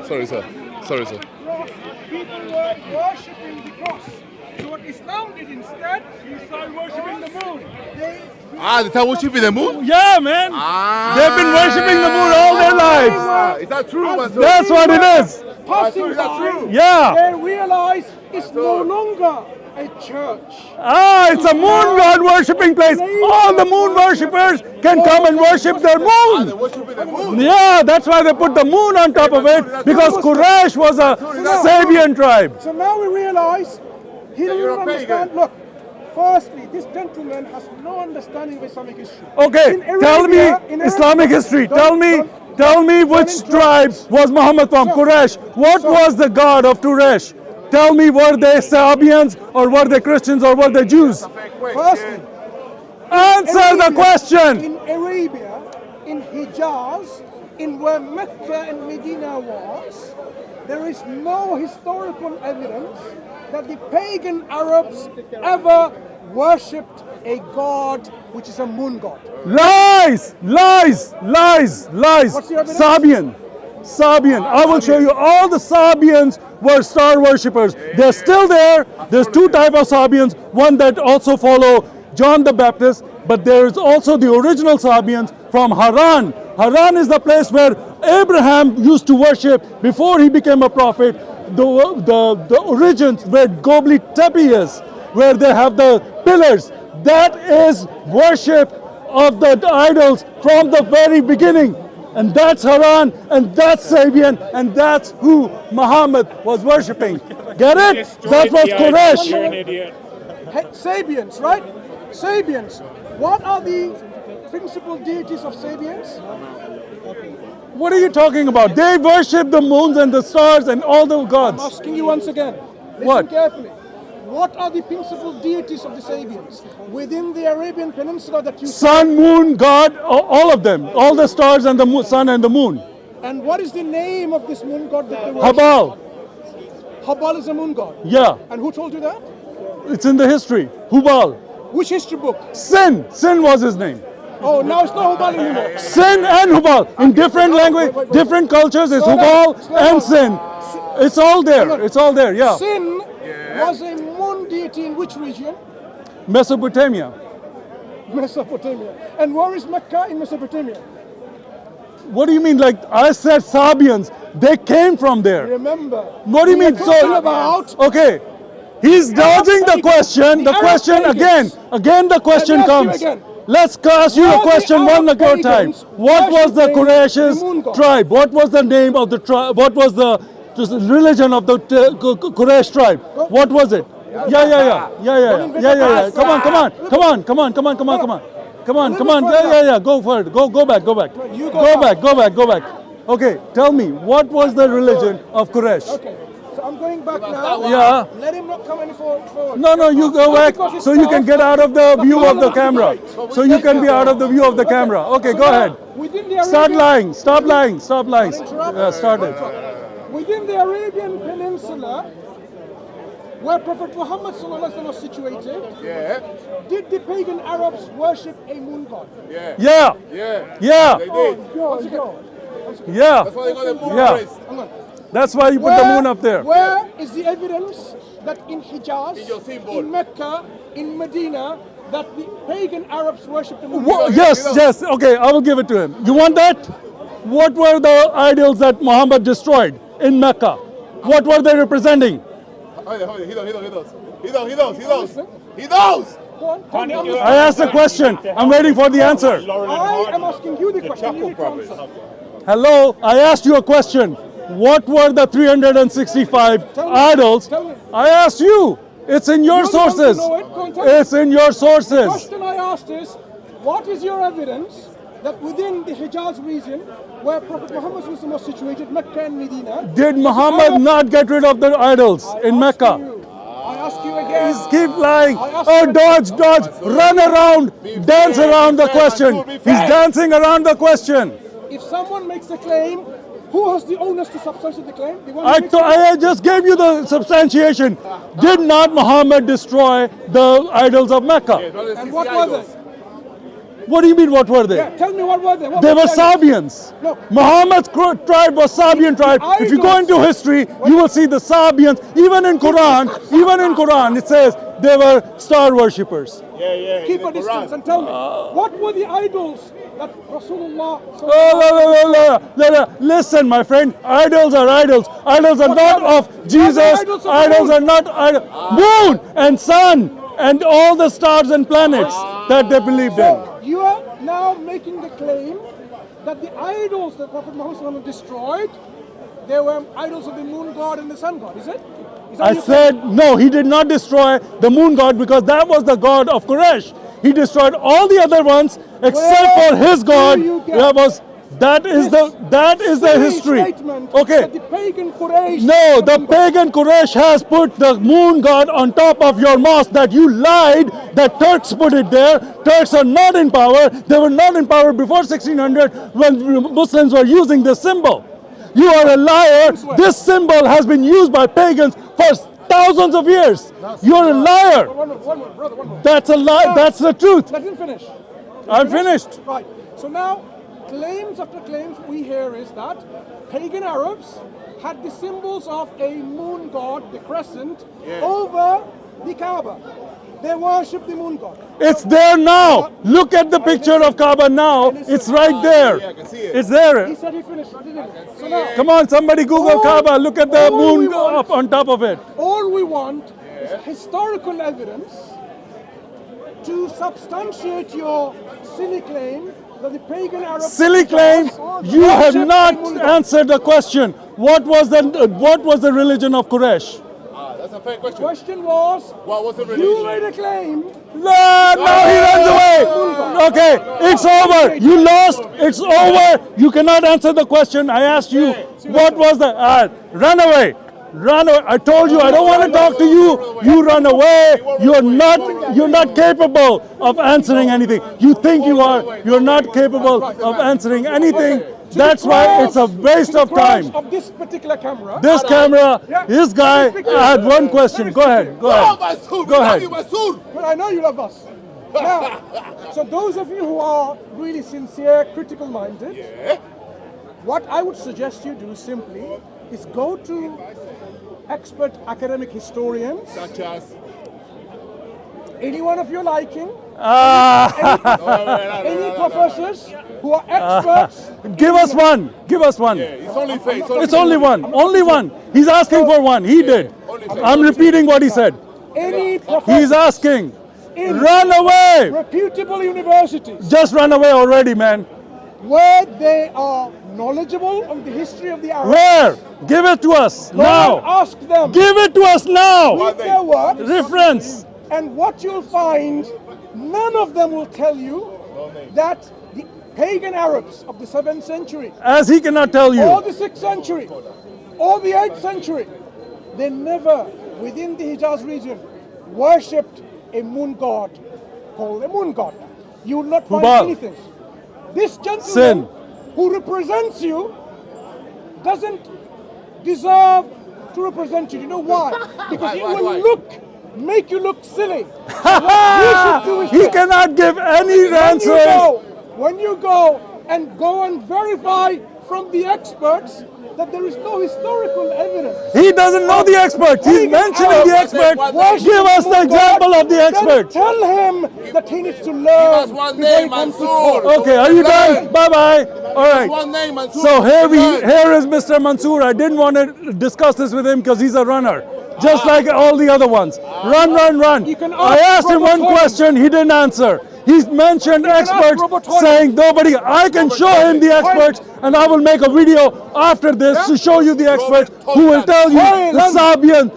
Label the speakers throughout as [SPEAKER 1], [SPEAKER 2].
[SPEAKER 1] Sorry, sir. Sorry, sir.
[SPEAKER 2] People were worshipping the cross. So what Islam did instead, they started worshipping the moon.
[SPEAKER 1] They start worshipping the moon?
[SPEAKER 3] Yeah, man. They've been worshipping the moon all their lives.
[SPEAKER 1] Is that true, Mansur?
[SPEAKER 3] That's what it is.
[SPEAKER 2] Passing
[SPEAKER 1] Is that
[SPEAKER 2] by,
[SPEAKER 1] true?
[SPEAKER 3] Yeah.
[SPEAKER 2] they realized it's no longer a church.
[SPEAKER 3] It's a moon god worshipping place. All the moon worshippers can come and worship their
[SPEAKER 1] They're
[SPEAKER 3] moon.
[SPEAKER 1] worshipping the moon.
[SPEAKER 3] Yeah, that's why they put the moon on top of it, because Quraysh was a Sabian tribe.
[SPEAKER 2] So now we realize he doesn't
[SPEAKER 1] you're a
[SPEAKER 2] understand.
[SPEAKER 1] pagan.
[SPEAKER 2] Look, firstly, this gentleman has no understanding of Islamic history.
[SPEAKER 3] Okay,
[SPEAKER 2] In
[SPEAKER 3] tell me
[SPEAKER 2] Arabia- in
[SPEAKER 3] Islamic
[SPEAKER 2] Arabia-
[SPEAKER 3] history.
[SPEAKER 2] don't-
[SPEAKER 3] Tell me
[SPEAKER 2] don't
[SPEAKER 3] which
[SPEAKER 2] interrupt.
[SPEAKER 3] tribe was Muhammad from, Quraysh. What was the god of Quraysh? Tell me, were they Sabians or were they Christians or were they Jews?
[SPEAKER 2] Firstly,
[SPEAKER 3] Answer the question.
[SPEAKER 2] In Arabia, in Hijaz, in where Mecca and Medina was, there is no historical evidence that the pagan Arabs ever worshipped a god which is a moon god.
[SPEAKER 3] Lies, lies, lies, lies.
[SPEAKER 2] What's the evidence?
[SPEAKER 3] Sabian. I will show you. All the Sabians were star worshippers. They're still there. There's two types of Sabians. One that also follow John the Baptist, but there is also the original Sabians from Haran. Haran is the place where Abraham used to worship before he became a prophet. The origins where Gobli Tepe is, where they have the pillars. That is worship of the idols from the very beginning. And that's Haran, and that's Sabian, and that's who Muhammad was worshipping. Get it? That was Quraysh.
[SPEAKER 4] You're an idiot.
[SPEAKER 2] Hey, Sabians, right? Sabians. What are the principal deities of Sabians?
[SPEAKER 3] What are you talking about? They worship the moons and the stars and all the
[SPEAKER 2] I'm
[SPEAKER 3] gods.
[SPEAKER 2] asking you once again. Listen
[SPEAKER 3] What?
[SPEAKER 2] carefully. What are the principal deities of the Sabians within the Arabian Peninsula that you
[SPEAKER 3] Sun, moon, God, all of them. All the stars and the sun and the moon.
[SPEAKER 2] And what is the name of this moon god that they worship?
[SPEAKER 3] Hubal.
[SPEAKER 2] Hubal is a moon god.
[SPEAKER 3] Yeah,
[SPEAKER 2] And who told you that?
[SPEAKER 3] it's in the history. Hubal.
[SPEAKER 2] Which history book?
[SPEAKER 3] Sin was his name.
[SPEAKER 2] Oh, now it's not Hubal anymore.
[SPEAKER 3] Sin and Hubal. In different language, different cultures, it's
[SPEAKER 2] Slow down,
[SPEAKER 3] Hubal
[SPEAKER 2] slow
[SPEAKER 3] and
[SPEAKER 2] down.
[SPEAKER 3] Sin. It's all there. It's all there, yeah.
[SPEAKER 2] Sin was a moon deity in which region?
[SPEAKER 3] Mesopotamia.
[SPEAKER 2] Mesopotamia. And where is Mecca in Mesopotamia?
[SPEAKER 3] What do you mean? Like I said, Sabians, they came from there.
[SPEAKER 2] Remember.
[SPEAKER 3] What do you
[SPEAKER 2] we are
[SPEAKER 3] mean?
[SPEAKER 2] talking about
[SPEAKER 3] Okay, he's dodging the question. The
[SPEAKER 2] Arab
[SPEAKER 3] question
[SPEAKER 2] pagans.
[SPEAKER 3] again the question
[SPEAKER 2] Let me ask you
[SPEAKER 3] comes.
[SPEAKER 2] again.
[SPEAKER 3] Let's ask you the
[SPEAKER 2] Were the
[SPEAKER 3] question one
[SPEAKER 2] Arab
[SPEAKER 3] at a time.
[SPEAKER 2] pagans
[SPEAKER 3] What was the
[SPEAKER 2] worshipping
[SPEAKER 3] Quraysh's
[SPEAKER 2] the moon god?
[SPEAKER 3] tribe? What was the name of the tribe? What was the religion of the Quraysh tribe? What was it? Yeah. Come on. Yeah. Go for it. Go back.
[SPEAKER 2] You go
[SPEAKER 3] back. Okay, tell me, what was the religion of Quraysh?
[SPEAKER 2] Okay. So I'm going back now.
[SPEAKER 3] Yeah.
[SPEAKER 2] Let him not come any forward.
[SPEAKER 3] No, you go back so you can get out of the view of the camera. So you can be out of the view of the camera. Okay, go ahead.
[SPEAKER 2] Within the
[SPEAKER 3] Start
[SPEAKER 2] Arabian-
[SPEAKER 3] lying. Stop lying.
[SPEAKER 2] Interrupt.
[SPEAKER 3] Yeah, start it.
[SPEAKER 2] Within the Arabian Peninsula, where Prophet Muhammad ﷺ was situated, did the pagan Arabs worship a moon god?
[SPEAKER 3] Yeah.
[SPEAKER 1] They did.
[SPEAKER 2] Once again.
[SPEAKER 3] Yeah.
[SPEAKER 1] That's why they got the moon
[SPEAKER 3] Yeah.
[SPEAKER 1] race.
[SPEAKER 2] Hang on.
[SPEAKER 3] That's why you put the moon up there.
[SPEAKER 2] Where is the evidence that in Hijaz,
[SPEAKER 1] In your symbol.
[SPEAKER 2] in Mecca, in Medina, that the pagan Arabs worship the moon
[SPEAKER 3] Wha-
[SPEAKER 2] god?
[SPEAKER 3] Yes. Okay, I will give it to him. You want that? What were the idols that Muhammad destroyed in Mecca? What were they representing?
[SPEAKER 1] He knows.
[SPEAKER 2] Go on, tell me.
[SPEAKER 3] I asked a question. I'm waiting for the answer.
[SPEAKER 2] I am asking you the question. You need to answer.
[SPEAKER 3] Hello, I asked you a question. What were the 365
[SPEAKER 2] Tell me.
[SPEAKER 3] idols?
[SPEAKER 2] Tell me.
[SPEAKER 3] I asked you. It's in your
[SPEAKER 2] You're the one to
[SPEAKER 3] sources.
[SPEAKER 2] know it. Go on, tell me.
[SPEAKER 3] It's in your
[SPEAKER 2] The
[SPEAKER 3] sources.
[SPEAKER 2] question I asked is, what is your evidence that within the Hijaz region, where Prophet Muhammad was situated, Mecca and Medina,
[SPEAKER 3] Did Muhammad not get rid of the idols in Mecca?
[SPEAKER 2] I ask you again.
[SPEAKER 3] Keep lying.
[SPEAKER 2] I asked
[SPEAKER 3] Oh,
[SPEAKER 2] you-
[SPEAKER 3] dodge, run around, dance around the question. He's dancing around the question.
[SPEAKER 2] If someone makes a claim, who has the onus to substantiate the claim? The one who makes
[SPEAKER 3] I just gave you the substantiation. Did not Muhammad destroy the idols of Mecca?
[SPEAKER 2] And what was it?
[SPEAKER 3] What do you mean, what were they?
[SPEAKER 2] Yeah, tell me what were they? What
[SPEAKER 3] They
[SPEAKER 2] were
[SPEAKER 3] were
[SPEAKER 2] the
[SPEAKER 3] Sabians.
[SPEAKER 2] No.
[SPEAKER 3] Muhammad's tribe was Sabian tribe. If you go
[SPEAKER 2] idols.
[SPEAKER 3] into history, you will see the Sabians. Even in Quran, it says they were star worshippers.
[SPEAKER 1] Yeah.
[SPEAKER 2] Keep
[SPEAKER 1] in
[SPEAKER 2] a
[SPEAKER 1] the
[SPEAKER 2] distance
[SPEAKER 1] Quran.
[SPEAKER 2] and tell me, what were the idols that Rasulullah...
[SPEAKER 3] Listen, my friend, idols are idols. Idols are
[SPEAKER 2] What
[SPEAKER 3] not
[SPEAKER 2] are
[SPEAKER 3] of Jesus.
[SPEAKER 2] idols of the
[SPEAKER 3] Idols
[SPEAKER 2] moon?
[SPEAKER 3] are not moon and sun and all the stars and planets that they believed in.
[SPEAKER 2] You are now making the claim that the idols that Prophet Muhammad destroyed, they were idols of the moon god and the sun god, is it? Is that
[SPEAKER 3] I
[SPEAKER 2] your
[SPEAKER 3] said, no, he did not destroy the moon god because that was the god of Quraysh. He destroyed all the other ones except
[SPEAKER 2] Where
[SPEAKER 3] for his god.
[SPEAKER 2] do you get
[SPEAKER 3] That is the
[SPEAKER 2] silly
[SPEAKER 3] history.
[SPEAKER 2] statement
[SPEAKER 3] Okay.
[SPEAKER 2] that the pagan Quraysh...
[SPEAKER 3] No, the pagan Quraysh has put the moon god on top of your mosque. That you lied. That Turks put it there. Turks are not in power. They were not in power before 1600 when Muslims were using this symbol. You are a liar. This symbol has been used by pagans for thousands of years. You're a liar.
[SPEAKER 2] One more, brother, one more.
[SPEAKER 3] That's a lie. That's the truth.
[SPEAKER 2] Let him finish.
[SPEAKER 3] I'm finished.
[SPEAKER 2] Right. So now, claims after claims we hear is that pagan Arabs had the symbols of a moon god, the crescent, over the Kaaba. They worship the moon god.
[SPEAKER 3] It's there now. Look at the picture of Kaaba now. It's right there.
[SPEAKER 1] Yeah, I can see it.
[SPEAKER 2] He
[SPEAKER 3] It's there.
[SPEAKER 2] said he finished. I didn't. So now,
[SPEAKER 3] Come on, somebody Google
[SPEAKER 2] All-
[SPEAKER 3] Kaaba. Look at the
[SPEAKER 2] all we
[SPEAKER 3] moon
[SPEAKER 2] want-
[SPEAKER 3] up on top of it.
[SPEAKER 2] all we want is historical evidence to substantiate your silly claim that the pagan Arabs...
[SPEAKER 3] Silly claim. You have not answered the question. What was the religion of Quraysh?
[SPEAKER 1] That's a fair question.
[SPEAKER 2] Question was,
[SPEAKER 1] What was the
[SPEAKER 2] you
[SPEAKER 1] religion?
[SPEAKER 2] made a claim.
[SPEAKER 3] No, he runs away. Okay, it's over. You lost. It's over. You cannot answer the question. I asked you, what was the... run away. Run away. I told you I don't want to talk to you. You run away. You're not capable of answering anything. You think you are. You're not capable of answering anything. That's why it's a waste of time.
[SPEAKER 2] Of this particular camera.
[SPEAKER 3] This camera, this guy, I had one question. Go ahead. Go
[SPEAKER 1] Oh,
[SPEAKER 3] ahead.
[SPEAKER 1] Mansur,
[SPEAKER 3] Go ahead.
[SPEAKER 1] Mansur.
[SPEAKER 2] But I know you love us. Now, so those of you who are really sincere, critical-minded, what I would suggest you do simply is go to expert academic historians,
[SPEAKER 1] Such as.
[SPEAKER 2] any one of your liking,
[SPEAKER 3] Ah,
[SPEAKER 2] any professors who are experts.
[SPEAKER 3] give us one. Give us one.
[SPEAKER 1] It's only fair.
[SPEAKER 3] It's only one. Only one. He's asking for one. He did. I'm repeating what he said.
[SPEAKER 2] Any
[SPEAKER 3] He's
[SPEAKER 2] professors
[SPEAKER 3] asking.
[SPEAKER 2] in
[SPEAKER 3] Run away.
[SPEAKER 2] reputable universities
[SPEAKER 3] Just run away already, man.
[SPEAKER 2] where they are knowledgeable on the history of the Arabs.
[SPEAKER 3] Where? Give it to us
[SPEAKER 2] Go and
[SPEAKER 3] now.
[SPEAKER 2] ask them.
[SPEAKER 3] Give it to us now.
[SPEAKER 2] Read their work,
[SPEAKER 3] Reference.
[SPEAKER 2] and what you'll find, none of them will tell you that the pagan Arabs of the 7th century,
[SPEAKER 3] As he cannot tell
[SPEAKER 2] or
[SPEAKER 3] you.
[SPEAKER 2] the 6th century, or the 8th century, they never, within the Hijaz region, worshipped a moon god called a moon god. You will not find
[SPEAKER 3] Hubal.
[SPEAKER 2] anything. This gentleman
[SPEAKER 3] Sin.
[SPEAKER 2] who represents you doesn't deserve to represent you. You know why? Because it will make you look silly. What you should do is
[SPEAKER 3] He
[SPEAKER 2] this.
[SPEAKER 3] cannot give any answers.
[SPEAKER 2] When you go and verify from the experts that there is no historical evidence.
[SPEAKER 3] He doesn't know the experts. He's mentioning the experts. Give us the example of the
[SPEAKER 2] Then
[SPEAKER 3] experts.
[SPEAKER 2] tell him that he needs to learn
[SPEAKER 1] us one
[SPEAKER 2] before he
[SPEAKER 1] name,
[SPEAKER 2] comes to
[SPEAKER 1] Mansur.
[SPEAKER 2] talk.
[SPEAKER 3] Okay, are you done? Bye-bye. All right.
[SPEAKER 1] One name, Mansur.
[SPEAKER 3] So here is Mr. Mansur. I didn't want to discuss this with him because he's a runner, just like all the other ones. Run, run, run.
[SPEAKER 2] You can
[SPEAKER 3] I
[SPEAKER 2] ask
[SPEAKER 3] asked him one
[SPEAKER 2] Robert
[SPEAKER 3] question, he didn't answer. He's mentioned
[SPEAKER 2] ask
[SPEAKER 3] experts
[SPEAKER 2] Robert Hoyle.
[SPEAKER 3] saying nobody. I can show him the experts, and I will make a video after this to show you the experts who will tell you
[SPEAKER 2] Hoyle.
[SPEAKER 3] the Sabians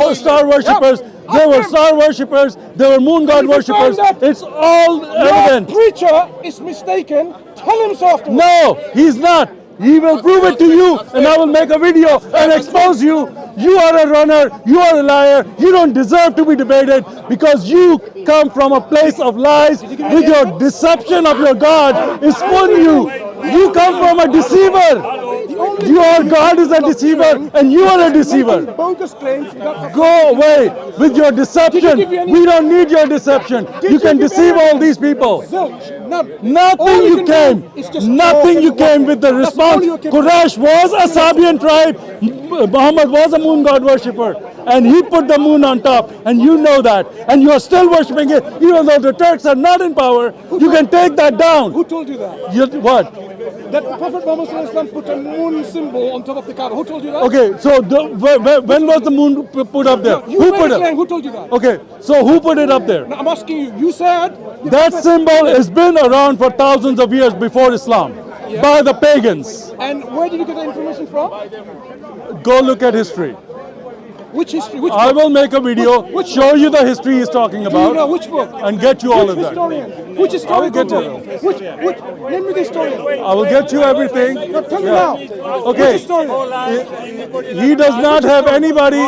[SPEAKER 3] were star worshippers. They were star worshippers. They were moon god
[SPEAKER 2] And if you
[SPEAKER 3] worshippers.
[SPEAKER 2] find that
[SPEAKER 3] It's all
[SPEAKER 2] Your
[SPEAKER 3] evident.
[SPEAKER 2] preacher is mistaken. Tell him so afterwards.
[SPEAKER 3] No, he's not. He will prove it to you, and I will make a video and expose you. You are a runner. You are a liar. You don't deserve to be debated because you come from a place of lies. With your deception of your God is fooling you. You come from a deceiver.
[SPEAKER 2] The only only
[SPEAKER 3] Your
[SPEAKER 2] thing
[SPEAKER 3] God is a
[SPEAKER 2] stop
[SPEAKER 3] deceiver
[SPEAKER 2] doing
[SPEAKER 3] and you are a
[SPEAKER 2] is
[SPEAKER 3] deceiver.
[SPEAKER 2] making bogus claims. That's
[SPEAKER 3] Go away with your deception.
[SPEAKER 2] give you any-
[SPEAKER 3] We don't need your deception.
[SPEAKER 2] Did
[SPEAKER 3] You can
[SPEAKER 2] give
[SPEAKER 3] deceive all
[SPEAKER 2] evidence?
[SPEAKER 3] these people.
[SPEAKER 2] Zilch, none.
[SPEAKER 3] Nothing
[SPEAKER 2] All
[SPEAKER 3] you
[SPEAKER 2] can
[SPEAKER 3] came.
[SPEAKER 2] do is just
[SPEAKER 3] Nothing
[SPEAKER 2] talk
[SPEAKER 3] you
[SPEAKER 2] and
[SPEAKER 3] came
[SPEAKER 2] waffle.
[SPEAKER 3] with the
[SPEAKER 2] That's all
[SPEAKER 3] response.
[SPEAKER 2] you can do.
[SPEAKER 3] Quraysh was a Sabian tribe. Muhammad was a moon god worshipper. And he put the moon on top. And you know that. And you are still worshipping it. Even though the Turks are not in power, you can take that down.
[SPEAKER 2] Who told you that?
[SPEAKER 3] What?
[SPEAKER 2] That Prophet Muhammad Sallallahu Alaihi Wasallam put a moon symbol on top of the Kaaba. Who told you that?
[SPEAKER 3] Okay, so when was the moon put up there?
[SPEAKER 2] You
[SPEAKER 3] Who
[SPEAKER 2] made
[SPEAKER 3] put
[SPEAKER 2] a claim.
[SPEAKER 3] it?
[SPEAKER 2] Who told you that?
[SPEAKER 3] Okay, so who put it up there?
[SPEAKER 2] Now, I'm asking you. You said
[SPEAKER 3] That symbol has been around for thousands of years before Islam by the pagans.
[SPEAKER 2] And where did you get the information from?
[SPEAKER 3] Go look at history.
[SPEAKER 2] Which history? Which
[SPEAKER 3] I
[SPEAKER 2] book?
[SPEAKER 3] will make a video,
[SPEAKER 2] Which
[SPEAKER 3] show you the history he's talking
[SPEAKER 2] Do you know
[SPEAKER 3] about,
[SPEAKER 2] which book?
[SPEAKER 3] and get you all
[SPEAKER 2] Which
[SPEAKER 3] of that.
[SPEAKER 2] historian? Which historian?
[SPEAKER 3] get you
[SPEAKER 2] Which? Name me the historian.
[SPEAKER 3] I will get you everything.
[SPEAKER 2] No, tell me
[SPEAKER 3] Yeah.
[SPEAKER 2] now.
[SPEAKER 3] Okay.
[SPEAKER 2] Which historian?
[SPEAKER 3] He does not have anybody.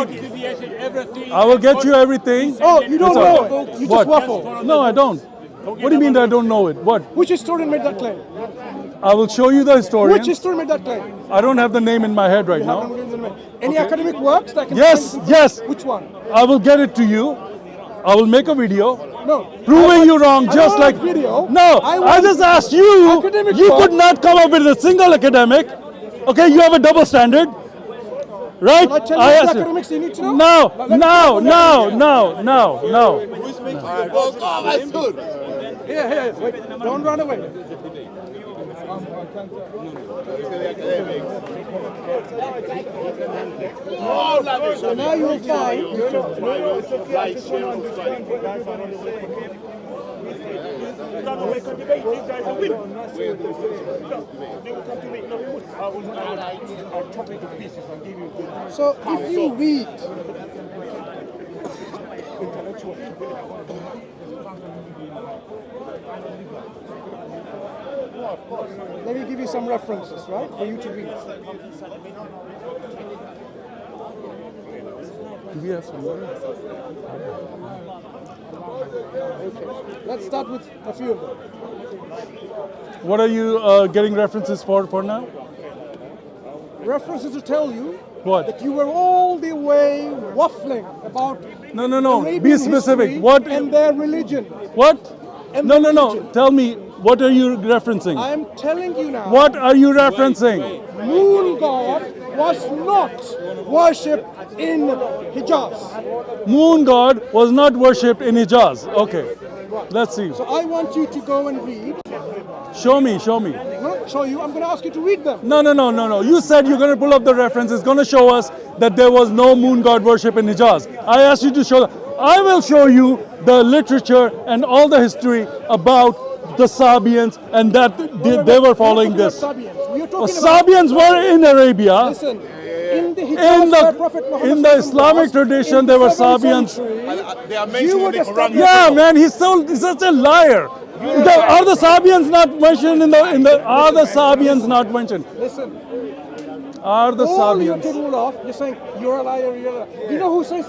[SPEAKER 3] I will get you everything.
[SPEAKER 2] Oh, you don't
[SPEAKER 3] It's all
[SPEAKER 2] know
[SPEAKER 3] right.
[SPEAKER 2] it. You
[SPEAKER 3] What?
[SPEAKER 2] just waffle.
[SPEAKER 3] No, I don't. What do you mean that I don't know it? What?
[SPEAKER 2] Which historian made that claim?
[SPEAKER 3] I will show you the historian.
[SPEAKER 2] Which historian made that claim?
[SPEAKER 3] I don't have the name in my head right now.
[SPEAKER 2] Any academic works that I can
[SPEAKER 3] Yes,
[SPEAKER 2] find?
[SPEAKER 3] yes.
[SPEAKER 2] Which one?
[SPEAKER 3] I will get it to you. I will make a video
[SPEAKER 2] No.
[SPEAKER 3] proving you wrong,
[SPEAKER 2] I
[SPEAKER 3] just
[SPEAKER 2] don't
[SPEAKER 3] like
[SPEAKER 2] want video.
[SPEAKER 3] No,
[SPEAKER 2] I
[SPEAKER 3] I
[SPEAKER 2] want
[SPEAKER 3] just asked you.
[SPEAKER 2] academic
[SPEAKER 3] You
[SPEAKER 2] work.
[SPEAKER 3] could not come up with a single academic. Okay, you have a double standard, right?
[SPEAKER 2] Can I tell you
[SPEAKER 3] asked
[SPEAKER 2] the
[SPEAKER 3] you.
[SPEAKER 2] academics you need to know?
[SPEAKER 3] No,
[SPEAKER 2] Let me
[SPEAKER 3] no,
[SPEAKER 2] tell you
[SPEAKER 3] no, no, no, no.
[SPEAKER 1] Who's making the balls? Oh, that's good.
[SPEAKER 2] Here, wait. Don't run away. So now you'll find so if you read let me give you some references, right, for you to read.
[SPEAKER 3] Do we have some more?
[SPEAKER 2] Let's start with a few of them.
[SPEAKER 3] What are you getting references for now?
[SPEAKER 2] References to tell you
[SPEAKER 3] What?
[SPEAKER 2] that you were all the way waffling about
[SPEAKER 3] No.
[SPEAKER 2] Arabian
[SPEAKER 3] Be specific.
[SPEAKER 2] history
[SPEAKER 3] What?
[SPEAKER 2] and their religion.
[SPEAKER 3] What?
[SPEAKER 2] And
[SPEAKER 3] No.
[SPEAKER 2] religion.
[SPEAKER 3] Tell me, what are you referencing?
[SPEAKER 2] I am telling you now,
[SPEAKER 3] What are you referencing?
[SPEAKER 2] moon god was not worshipped in Hijaz.
[SPEAKER 3] Moon god was not worshipped in Hijaz. Okay, let's see.
[SPEAKER 2] So I want you to go and read.
[SPEAKER 3] Show me.
[SPEAKER 2] Not show you, I'm going to ask you to read them.
[SPEAKER 3] No. You said you're going to pull up the reference. It's going to show us that there was no moon god worship in Hijaz. I asked you to show that. I will show you the literature and all the history about the Sabians and that they were following this.
[SPEAKER 2] We are talking about
[SPEAKER 3] Sabians were in Arabia.
[SPEAKER 2] Listen, in the Hijaz where Prophet Muhammad
[SPEAKER 3] In the Islamic
[SPEAKER 2] was,
[SPEAKER 3] tradition,
[SPEAKER 2] in
[SPEAKER 3] there were
[SPEAKER 2] the 7th
[SPEAKER 3] Sabians.
[SPEAKER 2] century,
[SPEAKER 1] They are
[SPEAKER 2] you
[SPEAKER 1] mentioned in
[SPEAKER 2] would
[SPEAKER 1] the Quran.
[SPEAKER 2] establish-
[SPEAKER 3] Yeah, man, he's such a liar. Are the Sabians not mentioned in the? Are the Sabians not mentioned?
[SPEAKER 2] Listen,
[SPEAKER 3] Are the
[SPEAKER 2] all you have to
[SPEAKER 3] Sabians?
[SPEAKER 2] rule off, you're saying you're a liar, you're a liar. Do you know who says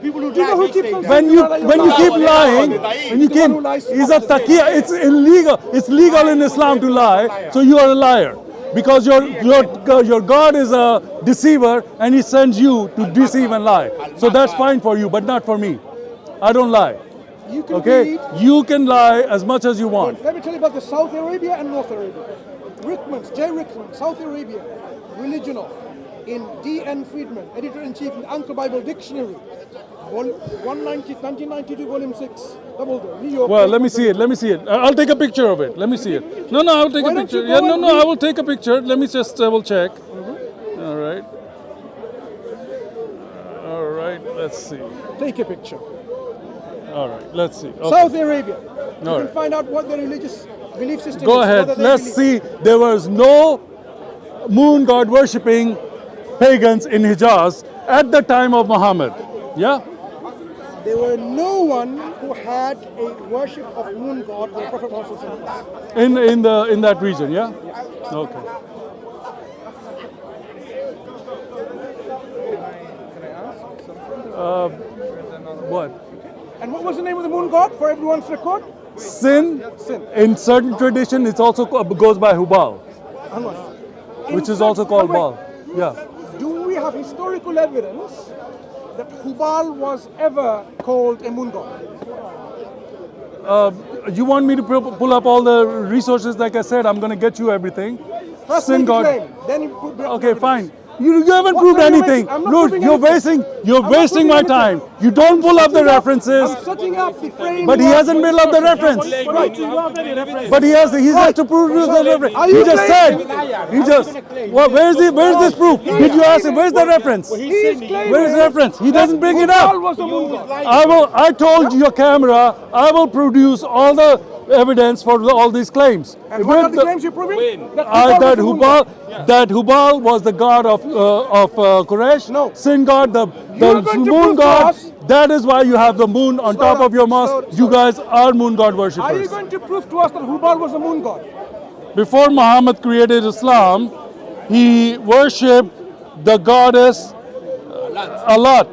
[SPEAKER 1] People who
[SPEAKER 2] Do you know who keeps on
[SPEAKER 3] When
[SPEAKER 2] saying
[SPEAKER 3] you
[SPEAKER 2] you're a liar,
[SPEAKER 3] when you
[SPEAKER 2] you're a
[SPEAKER 3] keep
[SPEAKER 2] liar?
[SPEAKER 3] lying, when you
[SPEAKER 2] The one who lies
[SPEAKER 3] keep, is a
[SPEAKER 2] often.
[SPEAKER 3] taqiya. It's illegal. It's legal in Islam to lie. So you are a liar because your God is a deceiver and he sends you to deceive and lie. So that's fine for you, but not for me. I don't lie.
[SPEAKER 2] You can
[SPEAKER 3] Okay,
[SPEAKER 2] read.
[SPEAKER 3] you can lie as much as you want.
[SPEAKER 2] Let me tell you about the South Arabia and North Arabia. J. Rickman, South Arabia, religion of, in D.N. Friedman, editor-in-chief in Anchor Bible Dictionary, 1992, volume 6, Dumbledore, New York.
[SPEAKER 3] Well, let me see it. I'll take a picture of it. Let me see it. No, I'll take
[SPEAKER 2] Why
[SPEAKER 3] a
[SPEAKER 2] don't
[SPEAKER 3] picture.
[SPEAKER 2] you
[SPEAKER 3] Yeah,
[SPEAKER 2] go and
[SPEAKER 3] no, I
[SPEAKER 2] read?
[SPEAKER 3] will take a picture. Let me just double check. All right. All right. Let's see.
[SPEAKER 2] Take a picture.
[SPEAKER 3] All right. Let's see. Okay.
[SPEAKER 2] South Arabia. You
[SPEAKER 3] All
[SPEAKER 2] can
[SPEAKER 3] right.
[SPEAKER 2] find out what their religious belief system
[SPEAKER 3] Go
[SPEAKER 2] is.
[SPEAKER 3] ahead.
[SPEAKER 2] whether they
[SPEAKER 3] Let's
[SPEAKER 2] believe.
[SPEAKER 3] see. There was no moon god worshipping pagans in Hijaz at the time of Muhammad. Yeah.
[SPEAKER 2] There were no one who had a worship of moon god where Prophet Muhammad was.
[SPEAKER 3] In that region. Yeah. Okay. What?
[SPEAKER 2] And what was the name of the moon god for everyone's record?
[SPEAKER 3] Sin.
[SPEAKER 2] Sin.
[SPEAKER 3] In certain tradition, it also goes by Hubal.
[SPEAKER 2] Hang on.
[SPEAKER 3] which is also called
[SPEAKER 2] wait.
[SPEAKER 3] Baal. Yeah.
[SPEAKER 2] Do we have historical evidence that Hubal was ever called a moon god?
[SPEAKER 3] You want me to pull up all the resources? Like I said, I'm going to get you everything.
[SPEAKER 2] First
[SPEAKER 3] Sin
[SPEAKER 2] make a
[SPEAKER 3] God.
[SPEAKER 2] claim, then you put
[SPEAKER 3] Okay, fine. You haven't
[SPEAKER 2] What
[SPEAKER 3] proved
[SPEAKER 2] claim are you
[SPEAKER 3] anything.
[SPEAKER 2] making? I'm not
[SPEAKER 3] Look,
[SPEAKER 2] proving
[SPEAKER 3] you're
[SPEAKER 2] anything.
[SPEAKER 3] you're
[SPEAKER 2] I'm not
[SPEAKER 3] wasting my
[SPEAKER 2] proving anything.
[SPEAKER 3] time. You don't pull up the references,
[SPEAKER 2] I'm setting up the frame.
[SPEAKER 3] but he hasn't built up the reference.
[SPEAKER 2] Right. You have any reference?
[SPEAKER 3] But he has to prove the reference.
[SPEAKER 2] Are
[SPEAKER 3] He
[SPEAKER 2] you
[SPEAKER 3] just
[SPEAKER 2] claiming-
[SPEAKER 3] said. He just. Well, where's this proof? Did you ask him? Where's the reference?
[SPEAKER 2] He's claiming
[SPEAKER 3] Where's the reference? He doesn't bring it
[SPEAKER 2] Hubal
[SPEAKER 3] up.
[SPEAKER 2] was a moon god.
[SPEAKER 3] I told your camera, I will produce all the evidence for all these claims.
[SPEAKER 2] And what are the claims you're proving? That
[SPEAKER 3] That
[SPEAKER 2] was a moon god.
[SPEAKER 3] Hubal was the god of Quraysh,
[SPEAKER 2] No.
[SPEAKER 3] sin god, the
[SPEAKER 2] You're going to
[SPEAKER 3] moon
[SPEAKER 2] prove to
[SPEAKER 3] god.
[SPEAKER 2] us-
[SPEAKER 3] That is why you have the moon on
[SPEAKER 2] Slow
[SPEAKER 3] top
[SPEAKER 2] down,
[SPEAKER 3] of your mosque.
[SPEAKER 2] slow
[SPEAKER 3] You guys are moon god
[SPEAKER 2] Are you
[SPEAKER 3] worshippers.
[SPEAKER 2] going to prove to us that Hubal was a moon god?
[SPEAKER 3] Before Muhammad created Islam, he worshipped the goddess Alat.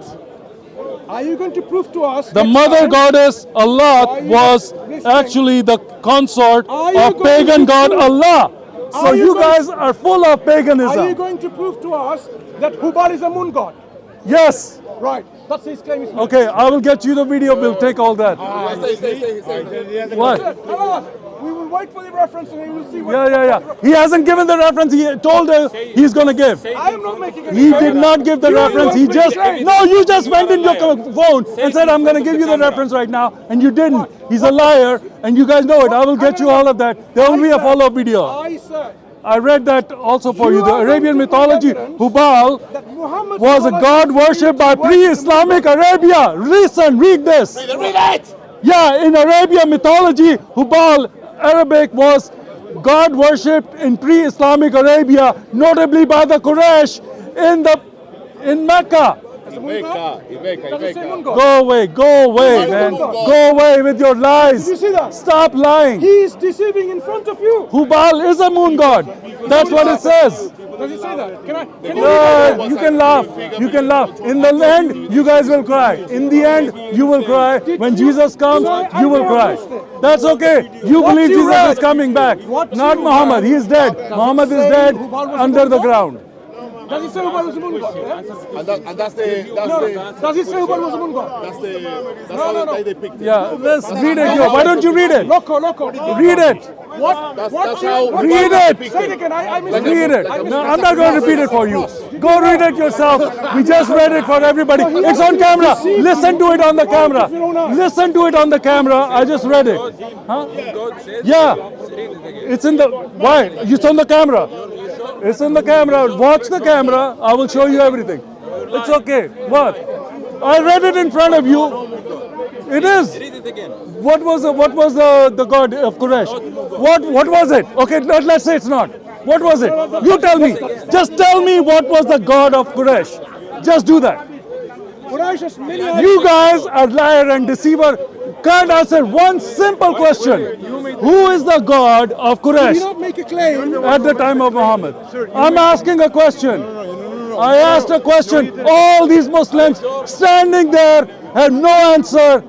[SPEAKER 2] Are you going to prove to us
[SPEAKER 3] The
[SPEAKER 2] next
[SPEAKER 3] mother
[SPEAKER 2] time-
[SPEAKER 3] goddess
[SPEAKER 2] Are
[SPEAKER 3] Alat
[SPEAKER 2] you-
[SPEAKER 3] was
[SPEAKER 2] listen.
[SPEAKER 3] actually the consort
[SPEAKER 2] Are you
[SPEAKER 3] of
[SPEAKER 2] going
[SPEAKER 3] pagan
[SPEAKER 2] to
[SPEAKER 3] god
[SPEAKER 2] prove-
[SPEAKER 3] Allah. So
[SPEAKER 2] Are you
[SPEAKER 3] you
[SPEAKER 2] going-
[SPEAKER 3] guys are full of
[SPEAKER 2] Are you
[SPEAKER 3] paganism.
[SPEAKER 2] going to prove to us that Hubal is a moon god?
[SPEAKER 3] Yes.
[SPEAKER 2] Right. That's his claim. Is
[SPEAKER 3] Okay, I will get you the video. We'll take all that. What?
[SPEAKER 2] We will wait for the reference and we will see what.
[SPEAKER 3] Yeah. He hasn't given the reference. He told us he's gonna give.
[SPEAKER 2] I am not making any
[SPEAKER 3] He
[SPEAKER 2] claim.
[SPEAKER 3] did not give the
[SPEAKER 2] You
[SPEAKER 3] reference. He
[SPEAKER 2] want
[SPEAKER 3] just
[SPEAKER 2] me to
[SPEAKER 3] no. You just went in your phone and said I'm gonna give you the reference right now, and you didn't. He's a liar, and you guys know it. I will get you all of that. There will be a follow-up video.
[SPEAKER 2] I said
[SPEAKER 3] I read that also for you.
[SPEAKER 2] You
[SPEAKER 3] The
[SPEAKER 2] are
[SPEAKER 3] Arabian
[SPEAKER 2] going to
[SPEAKER 3] mythology,
[SPEAKER 2] evidence
[SPEAKER 3] Hubal
[SPEAKER 2] that Muhammad
[SPEAKER 3] was a god worshipped by pre-Islamic Arabia. Listen, read this.
[SPEAKER 1] Read it!
[SPEAKER 3] Yeah, in Arabian mythology, Hubal, Arabic, was god worshipped in pre-Islamic Arabia, notably by the Quraysh in Mecca.
[SPEAKER 2] Does it say moon god?
[SPEAKER 3] Go away, man. Go away with your lies.
[SPEAKER 2] Did you see that?
[SPEAKER 3] Stop lying.
[SPEAKER 2] He is deceiving in front of you.
[SPEAKER 3] Hubal is a moon god. That's what it says.
[SPEAKER 2] Does it say that? Can you read it?
[SPEAKER 3] You can laugh. You can laugh. In the end, you guys will cry. In the end, you will cry. When Jesus comes, you will cry. That's okay. You
[SPEAKER 2] What
[SPEAKER 3] believe
[SPEAKER 2] you
[SPEAKER 3] Jesus
[SPEAKER 2] read.
[SPEAKER 3] is coming back.
[SPEAKER 2] What
[SPEAKER 3] Not
[SPEAKER 2] you
[SPEAKER 3] Muhammad.
[SPEAKER 2] read.
[SPEAKER 3] He is dead. Muhammad is
[SPEAKER 2] say
[SPEAKER 3] dead
[SPEAKER 2] Hubal was a
[SPEAKER 3] under
[SPEAKER 2] moon
[SPEAKER 3] the
[SPEAKER 2] god?
[SPEAKER 3] ground.
[SPEAKER 2] Does it say Hubal was a moon god? Yeah?
[SPEAKER 1] And that's the
[SPEAKER 2] Does it say Hubal was a moon god?
[SPEAKER 1] how they depict it.
[SPEAKER 3] Yeah, let's read it here. Why don't you read it?
[SPEAKER 2] Loco.
[SPEAKER 3] Read it.
[SPEAKER 1] That's
[SPEAKER 2] What?
[SPEAKER 1] how
[SPEAKER 3] Read it.
[SPEAKER 2] Say it again. I missed
[SPEAKER 3] Read it.
[SPEAKER 2] I missed
[SPEAKER 3] No, I'm not going to repeat it for you. Go read it yourself. We just read it for everybody. It's on camera. Listen to it on the camera. Listen to it on the camera. I just read it. Huh? Yeah. It's in the. Why? It's on the camera. It's on the camera. Watch the camera. I will show you everything. It's okay. What? I read it in front of you. It is. What was the god of Quraysh? What was it? Okay, let's say it's not. What was it? You tell me. Just tell me what was the god of Quraysh. Just do that.
[SPEAKER 2] Quraysh has many
[SPEAKER 3] You guys are liar and deceiver. Can't answer one simple question. Who is the god of
[SPEAKER 2] You
[SPEAKER 3] Quraysh
[SPEAKER 2] don't make a claim.
[SPEAKER 3] at the time of Muhammad? I'm asking a question. I asked a question. All these Muslims standing there have no answer.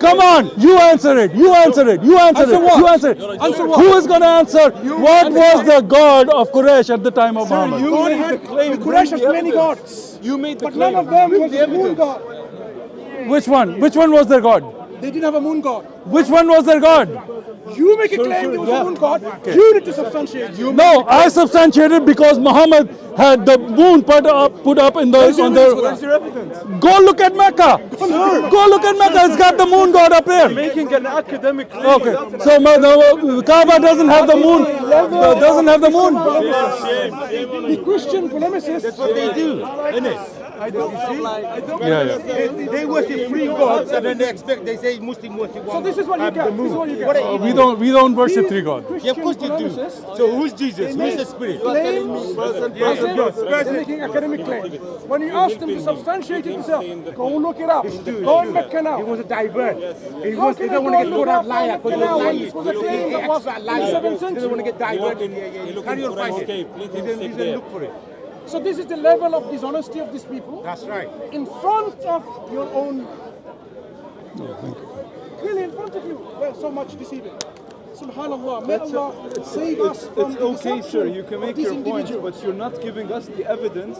[SPEAKER 3] Come on, you answer it. You answer it. You answer it.
[SPEAKER 2] what?
[SPEAKER 3] You answer it.
[SPEAKER 2] Answer what?
[SPEAKER 3] Who is going to answer? What was the god of Quraysh at the time of Muhammad?
[SPEAKER 2] God had, the Quraysh has many gods.
[SPEAKER 4] You made the
[SPEAKER 2] But
[SPEAKER 4] claim.
[SPEAKER 2] none of them
[SPEAKER 4] Bring
[SPEAKER 2] was
[SPEAKER 4] the
[SPEAKER 2] a moon
[SPEAKER 4] evidence.
[SPEAKER 2] god.
[SPEAKER 3] Which one? Which one was their god?
[SPEAKER 2] They didn't have a moon god.
[SPEAKER 3] Which one was their god?
[SPEAKER 2] You make a claim there was a moon god. You need to substantiate.
[SPEAKER 3] No, I substantiated because Muhammad had the moon put up in the on
[SPEAKER 4] Where's
[SPEAKER 3] the.
[SPEAKER 4] your evidence?
[SPEAKER 3] Go look at Mecca. Go look at Mecca. It's got the moon god up there.
[SPEAKER 4] Making an academic claim.
[SPEAKER 3] Okay, so the Kaaba doesn't have the moon. Doesn't have the moon.
[SPEAKER 2] The Christian polemicists,
[SPEAKER 4] That's what they do, isn't it?
[SPEAKER 3] Yeah.
[SPEAKER 4] They worship three gods and then they say Muslim worship one.
[SPEAKER 2] so this is what you get. This is what you get.
[SPEAKER 3] We don't worship three gods.
[SPEAKER 4] Yeah, of course you do. So who's Jesus? Who's the Spirit?
[SPEAKER 2] Claims, they're making academic claims. When you ask them to substantiate it, they say, go look it up. Go in Mecca now.
[SPEAKER 5] It was a divert.
[SPEAKER 2] How can I
[SPEAKER 5] don't want to get
[SPEAKER 2] go
[SPEAKER 5] caught out
[SPEAKER 2] look
[SPEAKER 5] liar
[SPEAKER 2] up
[SPEAKER 5] because
[SPEAKER 2] Mecca now
[SPEAKER 5] you're
[SPEAKER 2] when
[SPEAKER 5] lying.
[SPEAKER 2] this was a claim that was in the 7th
[SPEAKER 5] He doesn't want to
[SPEAKER 2] century?
[SPEAKER 5] get diverted. Carry on fighting. He didn't look for it.
[SPEAKER 2] So this is the level of dishonesty of these people.
[SPEAKER 5] That's right.
[SPEAKER 2] In front of your own. Really in front of you. Well, so much deceiving. Subhanallah. May Allah save us from
[SPEAKER 6] It's
[SPEAKER 2] the
[SPEAKER 6] okay,
[SPEAKER 2] deception
[SPEAKER 6] sir. You can
[SPEAKER 2] of
[SPEAKER 6] make
[SPEAKER 2] these
[SPEAKER 6] your point,
[SPEAKER 2] individuals.
[SPEAKER 6] but you're not giving us the evidence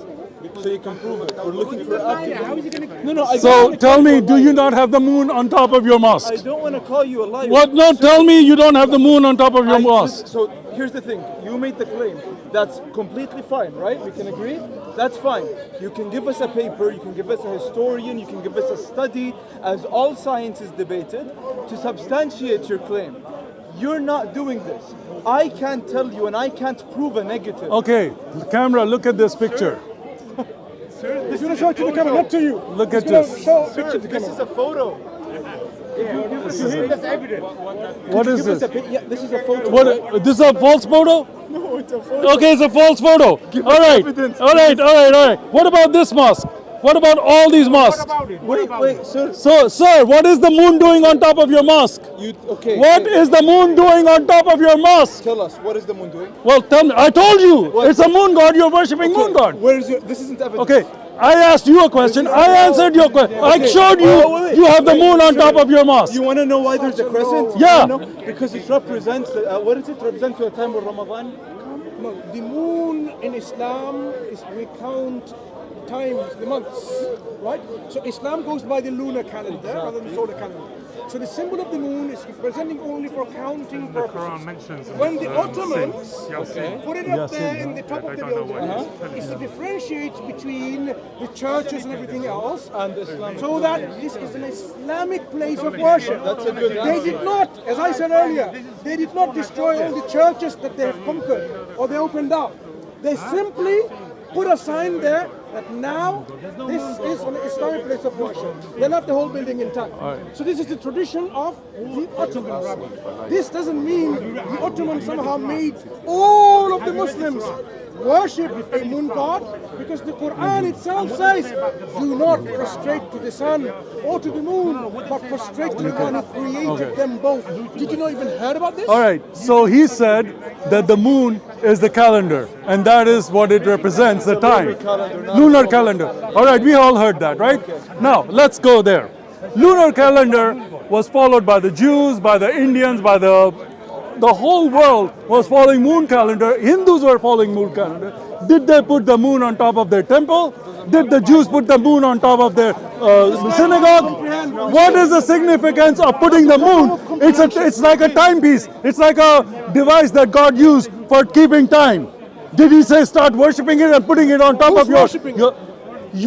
[SPEAKER 6] so you can prove it. We're looking for evidence. No, I
[SPEAKER 3] So
[SPEAKER 6] don't wanna
[SPEAKER 3] tell
[SPEAKER 6] call
[SPEAKER 3] me,
[SPEAKER 6] you a
[SPEAKER 3] do you
[SPEAKER 6] liar.
[SPEAKER 3] not have the moon on top of your mosque?
[SPEAKER 6] I don't want to call you a liar.
[SPEAKER 3] What? No,
[SPEAKER 6] Sir,
[SPEAKER 3] tell me you don't have the moon on top of your
[SPEAKER 6] I
[SPEAKER 3] mosque.
[SPEAKER 6] just- So here's the thing. You made the claim. That's completely fine, right? We can agree? That's fine. You can give us a paper, you can give us a historian, you can give us a study, as all science is debated, to substantiate your claim. You're not doing this. I can't tell you and I can't prove a negative.
[SPEAKER 3] Okay, camera, look at this picture.
[SPEAKER 2] He's going to show it to the camera, not to you.
[SPEAKER 3] Look
[SPEAKER 2] He's
[SPEAKER 3] at
[SPEAKER 2] gonna
[SPEAKER 3] this.
[SPEAKER 2] show a
[SPEAKER 6] Sir,
[SPEAKER 2] picture to the
[SPEAKER 6] this
[SPEAKER 2] camera.
[SPEAKER 6] is a photo.
[SPEAKER 3] What is
[SPEAKER 6] Give us
[SPEAKER 3] this?
[SPEAKER 6] a yeah, this is a photo.
[SPEAKER 3] What? This is a false photo?
[SPEAKER 6] No, it's a photo.
[SPEAKER 3] Okay, it's a false photo. All right,
[SPEAKER 6] evidence,
[SPEAKER 3] all right, all right, all right. What about this mosque? What about all these mosques?
[SPEAKER 6] Wait, sir.
[SPEAKER 3] So, sir, what is the moon doing on top of your mosque?
[SPEAKER 6] Okay.
[SPEAKER 3] What is the moon doing on top of your mosque?
[SPEAKER 6] Tell us, what is the moon doing?
[SPEAKER 3] Well, tell me. I told you. It's a moon god. You're worshipping moon god.
[SPEAKER 6] Where is your, this isn't evidence.
[SPEAKER 3] Okay, I asked you a question. I answered your question. I
[SPEAKER 6] Okay.
[SPEAKER 3] showed you.
[SPEAKER 6] Wait.
[SPEAKER 3] You have the moon on top of your mosque.
[SPEAKER 6] You want to know why there's a crescent?
[SPEAKER 3] Yeah.
[SPEAKER 6] You wanna know? Because it represents, what does it represent to a time of Ramadan?
[SPEAKER 2] No, the moon in Islam is we count times, the months, right? So Islam goes by the lunar calendar rather than the solar calendar. So the symbol of the moon is representing only for counting purposes. When the Ottomans put it up there in the top of the building, it's to differentiate between the churches and everything else,
[SPEAKER 6] And Islam.
[SPEAKER 2] so that this is an Islamic place of worship.
[SPEAKER 6] That's a good
[SPEAKER 2] They
[SPEAKER 6] answer.
[SPEAKER 2] did not, as I said earlier, they did not destroy all the churches that they have conquered or they opened up. They simply put a sign there that now this is an Islamic place of worship. They left the whole building intact. So this is the tradition of the Ottomans. This doesn't mean the Ottomans somehow made all of the Muslims worship a moon god, because the Quran itself says, do not prostrate to the sun or to the moon, but prostrate to the one who created them both. Did you not even heard about this?
[SPEAKER 3] All right. So he said that the moon is the calendar, and that is what it represents, the time. Lunar calendar. All right. We all heard that, right? Now let's go there. Lunar calendar was followed by the Jews, by the Indians, by the whole world was following moon calendar. Hindus were following moon calendar. Did they put the moon on top of their temple? Did the Jews put the moon on top of their synagogue? What is the significance of putting the moon? It's like a timepiece. It's like a device that God used for keeping time. Did he say start worshipping it and putting it on top of
[SPEAKER 2] worshipping
[SPEAKER 3] your?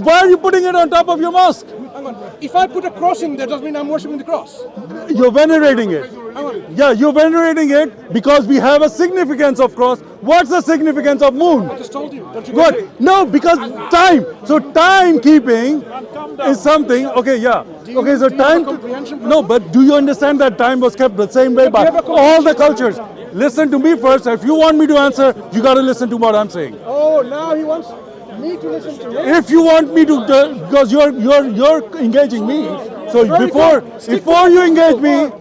[SPEAKER 3] Why are you putting it on top of your mosque?
[SPEAKER 2] Hang on. If I put a cross in there, does mean I'm worshiping the cross?
[SPEAKER 3] You're venerating it. Yeah, you're venerating it because we have a significance of cross. What's the significance of moon?
[SPEAKER 2] I just told you. Don't you get it?
[SPEAKER 3] What? No, because time. So timekeeping is something. Okay, yeah. Okay, so
[SPEAKER 2] do you have a
[SPEAKER 3] time.
[SPEAKER 2] comprehension
[SPEAKER 3] No, but do you understand that time was kept the same way by
[SPEAKER 2] you have a
[SPEAKER 3] all the cultures? Listen to me first. If you want me to answer, you got to listen to what I'm saying.
[SPEAKER 2] Oh, now he wants me to listen to him.
[SPEAKER 3] If you want me to, because you're engaging me. So before you engage me,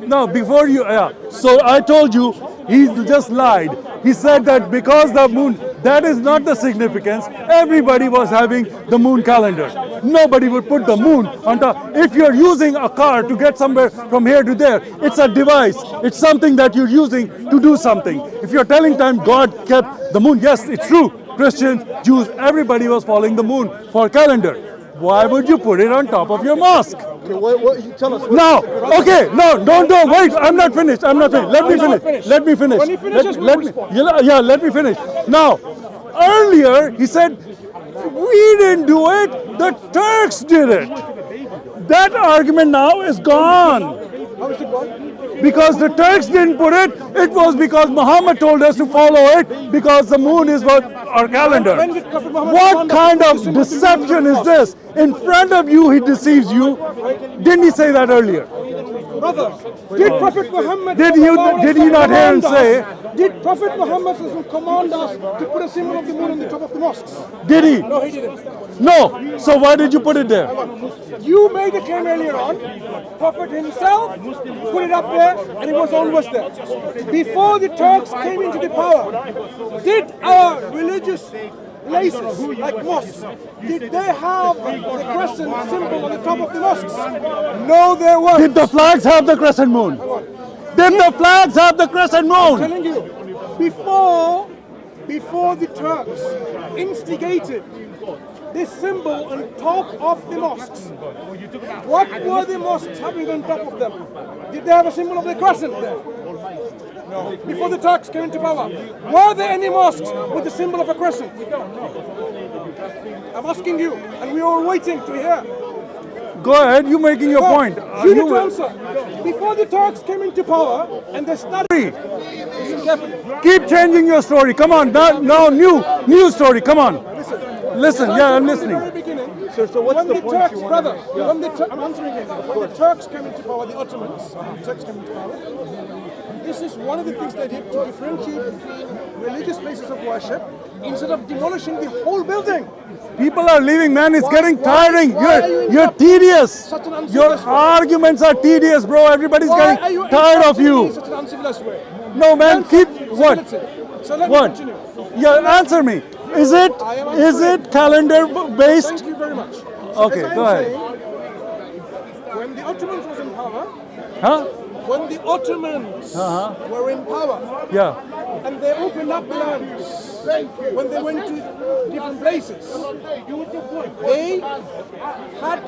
[SPEAKER 3] no, before you, yeah. So I told you, he just lied. He said that because the moon, that is not the significance. Everybody was having the moon calendar. Nobody would put the moon on top. If you're using a car to get somewhere from here to there, it's a device. It's something that you're using to do something. If you're telling time God kept the moon, yes, it's true. Christians, Jews, everybody was following the moon for calendar. Why would you put it on top of your mosque?
[SPEAKER 6] Okay, what you tell us.
[SPEAKER 3] No, okay, no, don't, wait, I'm not finished, Let me finish.
[SPEAKER 2] When he finishes, we'll respond.
[SPEAKER 3] Yeah, let me finish. Now, earlier, he said, we didn't do it, the Turks did it. That argument now is gone.
[SPEAKER 2] How is it gone?
[SPEAKER 3] Because the Turks didn't put it, it was because Muhammad told us to follow it because the moon is what our calendar.
[SPEAKER 2] When did Prophet Muhammad
[SPEAKER 3] What
[SPEAKER 2] command us
[SPEAKER 3] kind
[SPEAKER 2] to
[SPEAKER 3] of
[SPEAKER 2] do the
[SPEAKER 3] deception
[SPEAKER 2] moon?
[SPEAKER 3] is this? In front of you, he deceives you. Didn't he say that earlier?
[SPEAKER 2] Brother, did Prophet Muhammad
[SPEAKER 3] Did he not hear him
[SPEAKER 2] command us-
[SPEAKER 3] say-
[SPEAKER 2] Did Prophet Muhammad command us to put a symbol of the moon on the top of the mosques?
[SPEAKER 3] Did he?
[SPEAKER 2] No, he didn't.
[SPEAKER 3] No. So why did you put it there?
[SPEAKER 2] You made a claim earlier on. Prophet himself put it up there, and it was always there. Before the Turks came into the power, did our religious places like mosques, did they have the crescent symbol on the top of the mosques? No, there wasn't.
[SPEAKER 3] Did the flags have the crescent moon? Did the flags have the crescent moon?
[SPEAKER 2] telling you, before the Turks instigated this symbol on top of the mosques, what were the mosques having on top of them? Did they have a symbol of the crescent there? No. Before the Turks came into power, were there any mosques with the symbol of a crescent? I'm asking you, and we are waiting to hear.
[SPEAKER 3] Go ahead, you making your point.
[SPEAKER 2] You need to answer. Before the Turks came into power, and they started. Listen carefully.
[SPEAKER 3] Keep changing your story. Come on, now new story. Come on. Listen, yeah, I'm
[SPEAKER 2] From the
[SPEAKER 3] listening.
[SPEAKER 2] very beginning,
[SPEAKER 6] Sir, so what's
[SPEAKER 2] when
[SPEAKER 6] the
[SPEAKER 2] the
[SPEAKER 6] point
[SPEAKER 2] Turks,
[SPEAKER 6] you want
[SPEAKER 2] brother,
[SPEAKER 6] to make?
[SPEAKER 2] when the I'm answering it. When the Turks came into power, the Ottomans, the Turks came into power. This is one of the things they did to differentiate between religious places of worship instead of demolishing the whole building.
[SPEAKER 3] People are leaving, man. It's
[SPEAKER 2] Why-
[SPEAKER 3] getting
[SPEAKER 2] why-
[SPEAKER 3] tiring.
[SPEAKER 2] why are you
[SPEAKER 3] You're
[SPEAKER 2] interrupting
[SPEAKER 3] tedious.
[SPEAKER 2] such an
[SPEAKER 3] Your
[SPEAKER 2] uncivilized way?
[SPEAKER 3] arguments are tedious, bro. Everybody's
[SPEAKER 2] Why are you
[SPEAKER 3] getting tired of
[SPEAKER 2] interrupting me in
[SPEAKER 3] you.
[SPEAKER 2] such an uncivilized way?
[SPEAKER 3] No, man.
[SPEAKER 2] Answer
[SPEAKER 3] Keep what?
[SPEAKER 2] civility. So let
[SPEAKER 3] What?
[SPEAKER 2] me continue.
[SPEAKER 3] Yeah, answer me. Is it
[SPEAKER 2] I am
[SPEAKER 3] is
[SPEAKER 2] answering.
[SPEAKER 3] it calendar based?
[SPEAKER 2] Thank you very much.
[SPEAKER 3] Okay,
[SPEAKER 2] as I am
[SPEAKER 3] go ahead.
[SPEAKER 2] saying, when the Ottomans was in power,
[SPEAKER 3] Huh?
[SPEAKER 2] when the Ottomans were in power,
[SPEAKER 3] Yeah.
[SPEAKER 2] and they opened up the lands, when they went to different places, they had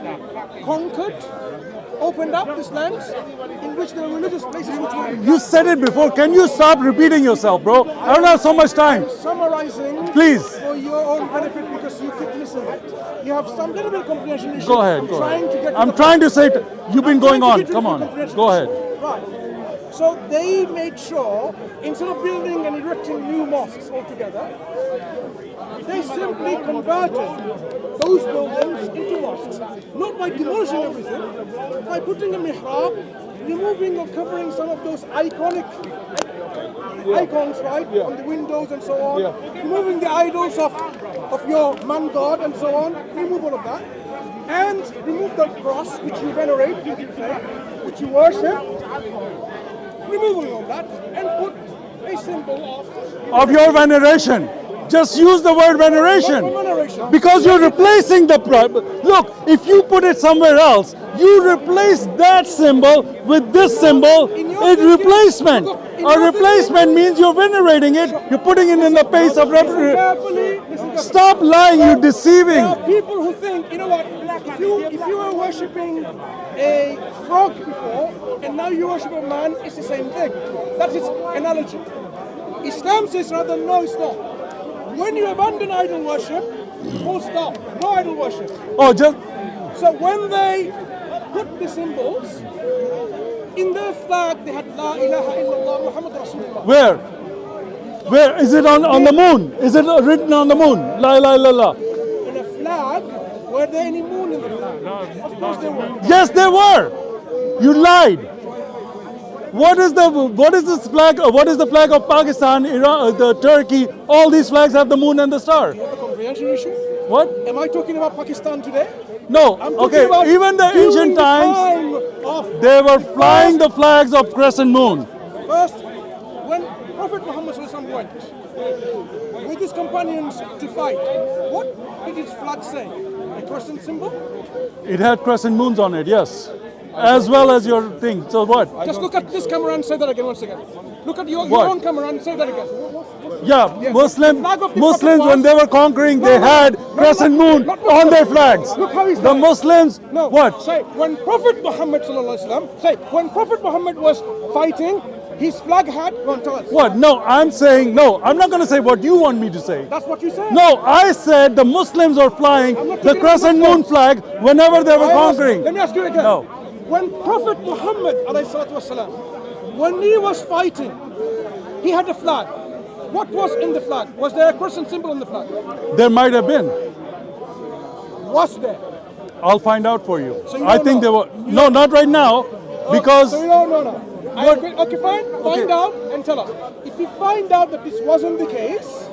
[SPEAKER 2] conquered, opened up these lands in which there were religious places which were
[SPEAKER 3] You said it before. Can you stop repeating yourself, bro? I don't have so much time.
[SPEAKER 2] summarizing
[SPEAKER 3] Please.
[SPEAKER 2] for your own benefit because you keep missing it. You have some little bit of comprehension issue.
[SPEAKER 3] Go ahead.
[SPEAKER 2] I'm
[SPEAKER 3] Go
[SPEAKER 2] trying
[SPEAKER 3] ahead.
[SPEAKER 2] to get
[SPEAKER 3] I'm
[SPEAKER 2] the
[SPEAKER 3] trying to say it. You've been going
[SPEAKER 2] trying
[SPEAKER 3] on.
[SPEAKER 2] to get
[SPEAKER 3] Come
[SPEAKER 2] to the
[SPEAKER 3] on.
[SPEAKER 2] comprehension
[SPEAKER 3] Go
[SPEAKER 2] issue.
[SPEAKER 3] ahead.
[SPEAKER 2] Right. So they made sure, instead of building and erecting new mosques altogether, they simply converted those buildings into mosques. Not by demolishing everything, by putting a mihrab, removing or covering some of those iconic icons, right, on the windows and so on, removing the idols of your man god and so on, remove all of that, and remove the cross which you venerate, which you worship, removing all that, and put a symbol
[SPEAKER 3] Of your veneration. Just use the word veneration.
[SPEAKER 2] of veneration.
[SPEAKER 3] Because you're replacing the look, if you put it somewhere else, you replace that symbol with this symbol.
[SPEAKER 2] In your
[SPEAKER 3] It's
[SPEAKER 2] thinking-
[SPEAKER 3] replacement.
[SPEAKER 2] look, in
[SPEAKER 3] A
[SPEAKER 2] your
[SPEAKER 3] replacement
[SPEAKER 2] thinking-
[SPEAKER 3] means you're venerating it. You're putting it in the place of
[SPEAKER 2] Listen carefully, listen carefully.
[SPEAKER 3] Stop lying. You're deceiving.
[SPEAKER 2] There are people who think, you know what, if you were worshipping a frog before and now you worship a man, it's the same thing. That's its analogy. Islam says rather, no, it's not. When you abandon idol worship, full stop, no idol worship.
[SPEAKER 3] Oh, just
[SPEAKER 2] So when they put the symbols, in their flag they had La ilaha illallah Muhammad Rasulullah.
[SPEAKER 3] where? Where is it on the moon? Is it written on the moon? La ilaha illallah.
[SPEAKER 2] In a flag, were there any moon in the flag? Of course there were.
[SPEAKER 3] Yes, there were. You lied. What is this flag? What is the flag of Pakistan, Iran, the Turkey? All these flags have the moon and the star.
[SPEAKER 2] The comprehension issue?
[SPEAKER 3] What?
[SPEAKER 2] Am I talking about Pakistan today?
[SPEAKER 3] No.
[SPEAKER 2] I'm talking
[SPEAKER 3] Okay.
[SPEAKER 2] about
[SPEAKER 3] Even the
[SPEAKER 2] during
[SPEAKER 3] ancient
[SPEAKER 2] the
[SPEAKER 3] times,
[SPEAKER 2] time of
[SPEAKER 3] they were flying the flags of Crescent Moon.
[SPEAKER 2] first, when Prophet Muhammad SAW went with his companions to fight, what did his flag say? A crescent symbol?
[SPEAKER 3] It had crescent moons on it. Yes, as well as your thing. So what?
[SPEAKER 2] Just look at this camera and say that again once again. Look at your
[SPEAKER 3] What?
[SPEAKER 2] own camera and say that again.
[SPEAKER 3] Yeah,
[SPEAKER 2] The flag of the
[SPEAKER 3] Muslims
[SPEAKER 2] Prophet
[SPEAKER 3] when they were conquering, they had crescent moon on their flags.
[SPEAKER 2] Look how he's
[SPEAKER 3] The
[SPEAKER 2] lying.
[SPEAKER 3] Muslims,
[SPEAKER 2] No.
[SPEAKER 3] what?
[SPEAKER 2] Say when Prophet Muhammad when Prophet Muhammad was fighting, his flag had. Go on, tell us.
[SPEAKER 3] What? No, I'm saying no. I'm not going to say what you want me to say.
[SPEAKER 2] That's what you said.
[SPEAKER 3] No, I said the Muslims are flying
[SPEAKER 2] I'm not
[SPEAKER 3] the
[SPEAKER 2] talking about
[SPEAKER 3] crescent moon
[SPEAKER 2] Muslims.
[SPEAKER 3] flag whenever they were
[SPEAKER 2] Let
[SPEAKER 3] conquering.
[SPEAKER 2] me ask you again.
[SPEAKER 3] No.
[SPEAKER 2] When Prophet Muhammad والسلام, when he was fighting, he had a flag. What was in the flag? Was there a crescent symbol on the flag?
[SPEAKER 3] There might have been.
[SPEAKER 2] Was there?
[SPEAKER 3] I'll find out for you.
[SPEAKER 2] So you
[SPEAKER 3] I
[SPEAKER 2] don't
[SPEAKER 3] think
[SPEAKER 2] know?
[SPEAKER 3] there were. No, not right now, because
[SPEAKER 2] So you don't know now.
[SPEAKER 3] What?
[SPEAKER 2] Okay, fine. Find out and tell us. If you find out that this wasn't the case,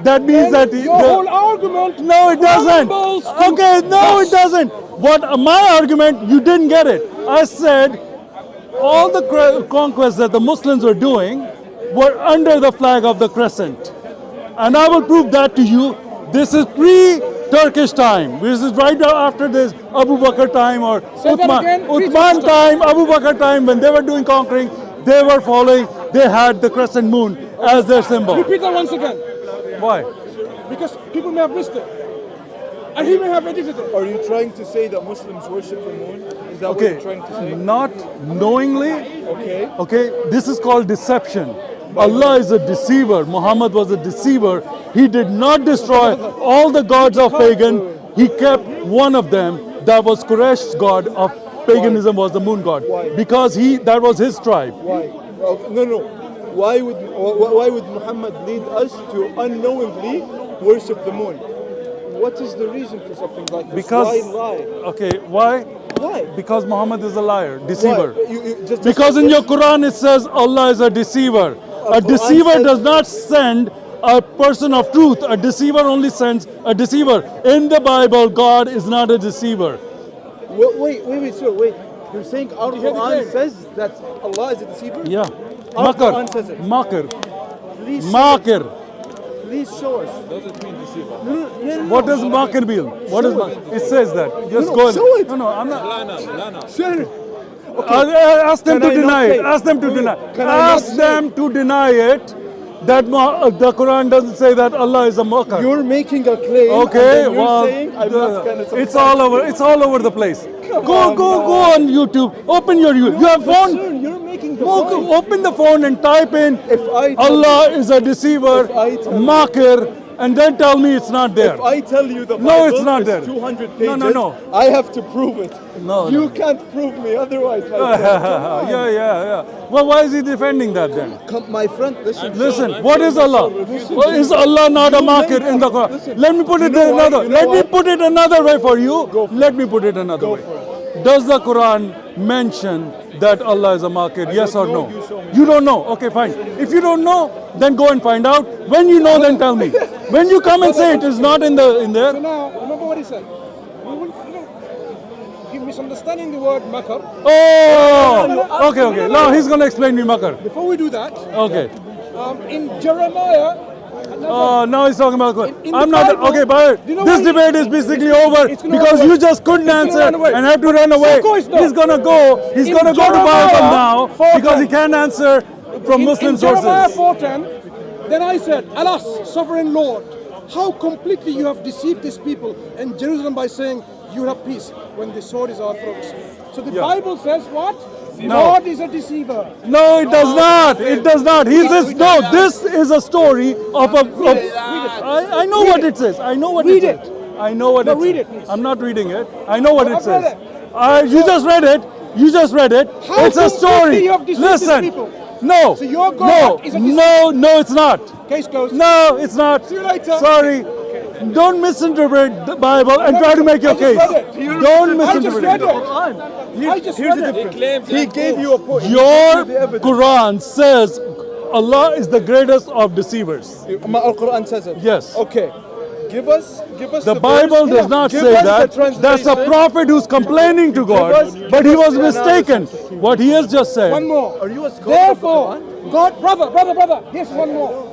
[SPEAKER 3] that means
[SPEAKER 2] then
[SPEAKER 3] that
[SPEAKER 2] your whole argument
[SPEAKER 3] no, it doesn't.
[SPEAKER 2] crumbles to
[SPEAKER 3] Okay, no, it
[SPEAKER 2] dust.
[SPEAKER 3] doesn't. What my argument? You didn't get it. I said all the conquests that the Muslims were doing were under the flag of the crescent, and I will prove that to you. This is pre-Turkish time. This is right after this Abu Bakr time or
[SPEAKER 2] Say that again,
[SPEAKER 3] Uthman
[SPEAKER 2] pre-Turkish
[SPEAKER 3] time, Abu Bakr time when they were doing conquering. they were following, they had the crescent moon as their symbol.
[SPEAKER 2] Repeat that once again,
[SPEAKER 3] Why?
[SPEAKER 2] because people may have missed it, and he may have edited it.
[SPEAKER 6] Are you trying to say that Muslims worship the moon? Is that what
[SPEAKER 3] Okay,
[SPEAKER 6] you're trying to say?
[SPEAKER 3] not knowingly.
[SPEAKER 6] Okay.
[SPEAKER 3] Okay, this is called deception. Allah is a deceiver. Muhammad was a deceiver. He did not destroy all the gods of pagan. He kept one of them. That was Quraysh's god of paganism, was the moon god.
[SPEAKER 6] Why?
[SPEAKER 3] Because that was his tribe.
[SPEAKER 6] Why? No. Why would Muhammad lead us to unknowingly worship the moon? What is the reason for something like this?
[SPEAKER 3] Because
[SPEAKER 6] Why lie?
[SPEAKER 3] Okay, why?
[SPEAKER 6] Why?
[SPEAKER 3] Because Muhammad is a liar, deceiver.
[SPEAKER 6] Why? Just
[SPEAKER 3] Because in your Quran it says Allah is a deceiver. A
[SPEAKER 6] Quran
[SPEAKER 3] deceiver
[SPEAKER 6] says-
[SPEAKER 3] does not send a person of truth. A deceiver only sends a deceiver. In the Bible, God is not a deceiver.
[SPEAKER 6] Wait, sir, wait. You're saying our Quran says that Allah is a deceiver?
[SPEAKER 3] Yeah.
[SPEAKER 6] Our
[SPEAKER 3] Makar.
[SPEAKER 6] Quran says it.
[SPEAKER 3] Makar.
[SPEAKER 6] Please show us.
[SPEAKER 3] Makar.
[SPEAKER 6] Please show us.
[SPEAKER 5] Doesn't mean deceiver.
[SPEAKER 6] No.
[SPEAKER 3] What does Makar mean? What is Makar? It says that. Just
[SPEAKER 6] No,
[SPEAKER 3] go ahead.
[SPEAKER 6] show it.
[SPEAKER 3] No, I'm not.
[SPEAKER 5] Lana.
[SPEAKER 6] Sir,
[SPEAKER 3] Ask them
[SPEAKER 6] Can
[SPEAKER 3] to
[SPEAKER 6] I not
[SPEAKER 3] deny
[SPEAKER 6] say
[SPEAKER 3] it.
[SPEAKER 6] it?
[SPEAKER 3] Ask them to
[SPEAKER 6] Wait,
[SPEAKER 3] deny.
[SPEAKER 6] can I not
[SPEAKER 3] Ask
[SPEAKER 6] say
[SPEAKER 3] them to deny it. That the Quran doesn't say that Allah is a Makar.
[SPEAKER 6] you're making a claim.
[SPEAKER 3] Okay,
[SPEAKER 6] and then you're
[SPEAKER 3] well,
[SPEAKER 6] saying I'm not gonna
[SPEAKER 3] it's all over. It's all over the place.
[SPEAKER 6] Come
[SPEAKER 3] Go
[SPEAKER 6] on,
[SPEAKER 3] on YouTube. Open your YouTube. You have
[SPEAKER 6] But
[SPEAKER 3] phone.
[SPEAKER 6] sir, you're making the
[SPEAKER 3] Go,
[SPEAKER 6] point.
[SPEAKER 3] open the phone and type in
[SPEAKER 6] If I tell
[SPEAKER 3] Allah is a deceiver,
[SPEAKER 6] If I tell you-
[SPEAKER 3] Makar, and then tell me it's not there.
[SPEAKER 6] If I tell you the Bible
[SPEAKER 3] No, it's not
[SPEAKER 6] is
[SPEAKER 3] there.
[SPEAKER 6] 200
[SPEAKER 3] No,
[SPEAKER 6] pages,
[SPEAKER 3] no.
[SPEAKER 6] I have to prove it.
[SPEAKER 3] No,
[SPEAKER 6] You
[SPEAKER 3] no.
[SPEAKER 6] can't prove me otherwise, my friend. Come on.
[SPEAKER 3] Yeah. Well, why is he defending that then?
[SPEAKER 6] My friend, listen.
[SPEAKER 3] Listen, what is Allah? Well, is Allah not a
[SPEAKER 6] You
[SPEAKER 3] Makar
[SPEAKER 6] make
[SPEAKER 3] in the
[SPEAKER 6] up-
[SPEAKER 3] Quran?
[SPEAKER 6] listen,
[SPEAKER 3] Let me put
[SPEAKER 6] you
[SPEAKER 3] it
[SPEAKER 6] know what?
[SPEAKER 3] another.
[SPEAKER 6] You know
[SPEAKER 3] Let me
[SPEAKER 6] what?
[SPEAKER 3] put it another way for you. Let me put it another
[SPEAKER 6] Go
[SPEAKER 3] way.
[SPEAKER 6] for
[SPEAKER 3] Does the Quran mention that Allah is a Makar? Yes or
[SPEAKER 6] don't
[SPEAKER 3] no?
[SPEAKER 6] know. You show me.
[SPEAKER 3] You don't know. Okay, fine. If you don't know, then go and find out. When you know, then tell me. When you come and say it is not in
[SPEAKER 2] So
[SPEAKER 3] there.
[SPEAKER 2] now, remember what he said. You're misunderstanding the word makar.
[SPEAKER 3] Oh, okay. Now he's gonna explain me Makar.
[SPEAKER 2] Before we do that,
[SPEAKER 3] Okay.
[SPEAKER 2] in Jeremiah,
[SPEAKER 3] Oh, now he's talking about Quran.
[SPEAKER 2] in the
[SPEAKER 3] I'm not
[SPEAKER 2] Bible,
[SPEAKER 3] okay, but
[SPEAKER 2] do you know
[SPEAKER 3] this
[SPEAKER 2] what
[SPEAKER 3] debate is basically over
[SPEAKER 2] it's gonna
[SPEAKER 3] because
[SPEAKER 2] run
[SPEAKER 3] you
[SPEAKER 2] away.
[SPEAKER 3] just couldn't
[SPEAKER 2] It's gonna
[SPEAKER 3] answer
[SPEAKER 2] run away.
[SPEAKER 3] and have to run away.
[SPEAKER 2] Of course not.
[SPEAKER 3] He's gonna go. He's
[SPEAKER 2] In
[SPEAKER 3] gonna go to Bible
[SPEAKER 2] Jeremiah
[SPEAKER 3] now
[SPEAKER 2] 4:10.
[SPEAKER 3] because he can't answer from Muslim
[SPEAKER 2] in Jeremiah
[SPEAKER 3] sources.
[SPEAKER 2] 4:10, then I said, Alas, sovereign Lord, how completely you have deceived this people and Jerusalem by saying you have peace when the sword is our throats. So the
[SPEAKER 3] Yeah.
[SPEAKER 2] Bible says what?
[SPEAKER 3] No.
[SPEAKER 2] God is a deceiver.
[SPEAKER 3] No, it does not. It does not. He says no. This is a story of a. I know what it says. I know what
[SPEAKER 2] Read
[SPEAKER 3] it says. I know what
[SPEAKER 2] No,
[SPEAKER 3] it
[SPEAKER 2] read
[SPEAKER 3] says.
[SPEAKER 2] it, please.
[SPEAKER 3] I'm not reading it. I know what it
[SPEAKER 2] I've read
[SPEAKER 3] says.
[SPEAKER 2] it.
[SPEAKER 3] You just read it. You just read it.
[SPEAKER 2] How
[SPEAKER 3] It's a
[SPEAKER 2] completely
[SPEAKER 3] story.
[SPEAKER 2] you have deceived these
[SPEAKER 3] Listen.
[SPEAKER 2] people.
[SPEAKER 3] No.
[SPEAKER 2] So your God is a deceiver.
[SPEAKER 3] No, it's not.
[SPEAKER 2] Case closed.
[SPEAKER 3] No, it's not.
[SPEAKER 2] See you later.
[SPEAKER 3] Sorry. Don't misinterpret the Bible and try to make your
[SPEAKER 2] I just
[SPEAKER 3] case.
[SPEAKER 2] read it.
[SPEAKER 3] Don't
[SPEAKER 2] I just
[SPEAKER 3] misinterpret
[SPEAKER 2] read
[SPEAKER 3] it.
[SPEAKER 2] it. I just
[SPEAKER 6] Here's
[SPEAKER 2] read
[SPEAKER 6] the
[SPEAKER 2] it.
[SPEAKER 6] difference. He gave you a point.
[SPEAKER 3] Your
[SPEAKER 6] The evidence.
[SPEAKER 3] Quran says Allah is the greatest of deceivers.
[SPEAKER 6] Our Quran says it.
[SPEAKER 3] Yes.
[SPEAKER 6] Okay. Give us
[SPEAKER 3] The
[SPEAKER 6] the
[SPEAKER 3] Bible
[SPEAKER 6] verse.
[SPEAKER 3] does not
[SPEAKER 6] Give
[SPEAKER 3] say
[SPEAKER 6] us
[SPEAKER 3] that.
[SPEAKER 6] the translation.
[SPEAKER 3] That's a prophet who's complaining to God, but he was
[SPEAKER 6] the
[SPEAKER 3] mistaken. What he has just said.
[SPEAKER 2] One more.
[SPEAKER 6] Are you a scholar of the
[SPEAKER 2] Therefore, God, brother, here's one more.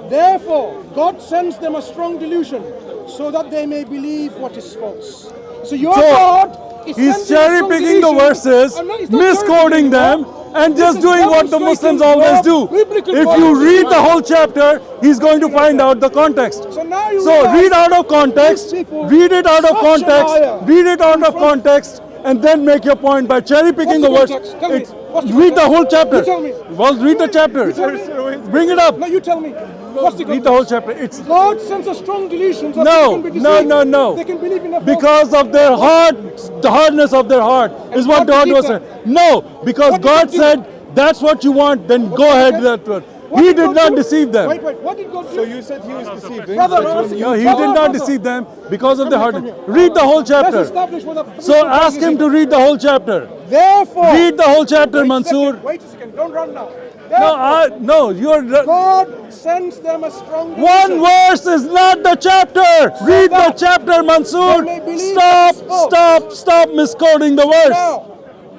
[SPEAKER 2] Therefore, God sends them a strong delusion so that they may believe what is false. So your
[SPEAKER 3] So,
[SPEAKER 2] God is
[SPEAKER 3] He's
[SPEAKER 2] sending a
[SPEAKER 3] cherry
[SPEAKER 2] strong
[SPEAKER 3] picking the
[SPEAKER 2] delusion.
[SPEAKER 3] verses,
[SPEAKER 2] I'm not- it's not
[SPEAKER 3] misquoting
[SPEAKER 2] cherry-picking
[SPEAKER 3] them,
[SPEAKER 2] anymore.
[SPEAKER 3] and
[SPEAKER 2] This
[SPEAKER 3] just
[SPEAKER 2] is
[SPEAKER 3] doing what the
[SPEAKER 2] demonstrating
[SPEAKER 3] Muslims always do.
[SPEAKER 2] your biblical
[SPEAKER 3] If
[SPEAKER 2] God.
[SPEAKER 3] you read the whole chapter, he's going to find out the context.
[SPEAKER 2] So now you
[SPEAKER 3] So
[SPEAKER 2] realize
[SPEAKER 3] read out of context,
[SPEAKER 2] these people
[SPEAKER 3] read it out of
[SPEAKER 2] such a
[SPEAKER 3] context,
[SPEAKER 2] liar.
[SPEAKER 3] read it out of context, and then make your point by cherry picking
[SPEAKER 2] What's
[SPEAKER 3] the
[SPEAKER 2] the
[SPEAKER 3] words.
[SPEAKER 2] context? Tell me. What's the
[SPEAKER 3] Read the
[SPEAKER 2] context?
[SPEAKER 3] whole chapter.
[SPEAKER 2] You tell me.
[SPEAKER 3] Well, read the chapter.
[SPEAKER 2] tell me.
[SPEAKER 3] Bring it up.
[SPEAKER 2] No, you tell me. What's the
[SPEAKER 3] Read the whole chapter. It's
[SPEAKER 2] God sends a strong delusion so
[SPEAKER 3] No,
[SPEAKER 2] they can be
[SPEAKER 3] no,
[SPEAKER 2] deceived.
[SPEAKER 3] no, no.
[SPEAKER 2] They can believe in a false.
[SPEAKER 3] because of their heart, the hardness of their heart is what
[SPEAKER 2] God
[SPEAKER 3] God was
[SPEAKER 2] deceived
[SPEAKER 3] saying. No, because
[SPEAKER 2] What did
[SPEAKER 3] God
[SPEAKER 2] God do?
[SPEAKER 3] said that's what you want, then go
[SPEAKER 2] did
[SPEAKER 3] ahead
[SPEAKER 2] God
[SPEAKER 3] with
[SPEAKER 2] do?
[SPEAKER 3] that.
[SPEAKER 2] What
[SPEAKER 3] He
[SPEAKER 2] did
[SPEAKER 3] did
[SPEAKER 2] God
[SPEAKER 3] not
[SPEAKER 2] do?
[SPEAKER 3] deceive them.
[SPEAKER 2] Wait, what did God do?
[SPEAKER 6] So you said he was deceiving.
[SPEAKER 2] Brother,
[SPEAKER 6] but when you-
[SPEAKER 3] No, he
[SPEAKER 2] Brother,
[SPEAKER 3] did not
[SPEAKER 2] brother.
[SPEAKER 3] deceive them because of their
[SPEAKER 2] Come
[SPEAKER 3] heart.
[SPEAKER 2] here.
[SPEAKER 3] Read the whole
[SPEAKER 2] Let's
[SPEAKER 3] chapter.
[SPEAKER 2] establish what the
[SPEAKER 3] So ask him to read the whole chapter.
[SPEAKER 2] Therefore,
[SPEAKER 3] Read the whole chapter,
[SPEAKER 2] wait a
[SPEAKER 3] Mansur.
[SPEAKER 2] second, wait a second, don't run now.
[SPEAKER 3] No,
[SPEAKER 2] Therefore,
[SPEAKER 3] no, you're.
[SPEAKER 2] God sends them a strong
[SPEAKER 3] One
[SPEAKER 2] delusion.
[SPEAKER 3] verse is not the chapter. Read the
[SPEAKER 2] that
[SPEAKER 3] chapter, Mansur.
[SPEAKER 2] they may believe
[SPEAKER 3] Stop,
[SPEAKER 2] it's false.
[SPEAKER 3] stop misquoting the verse.
[SPEAKER 2] Now,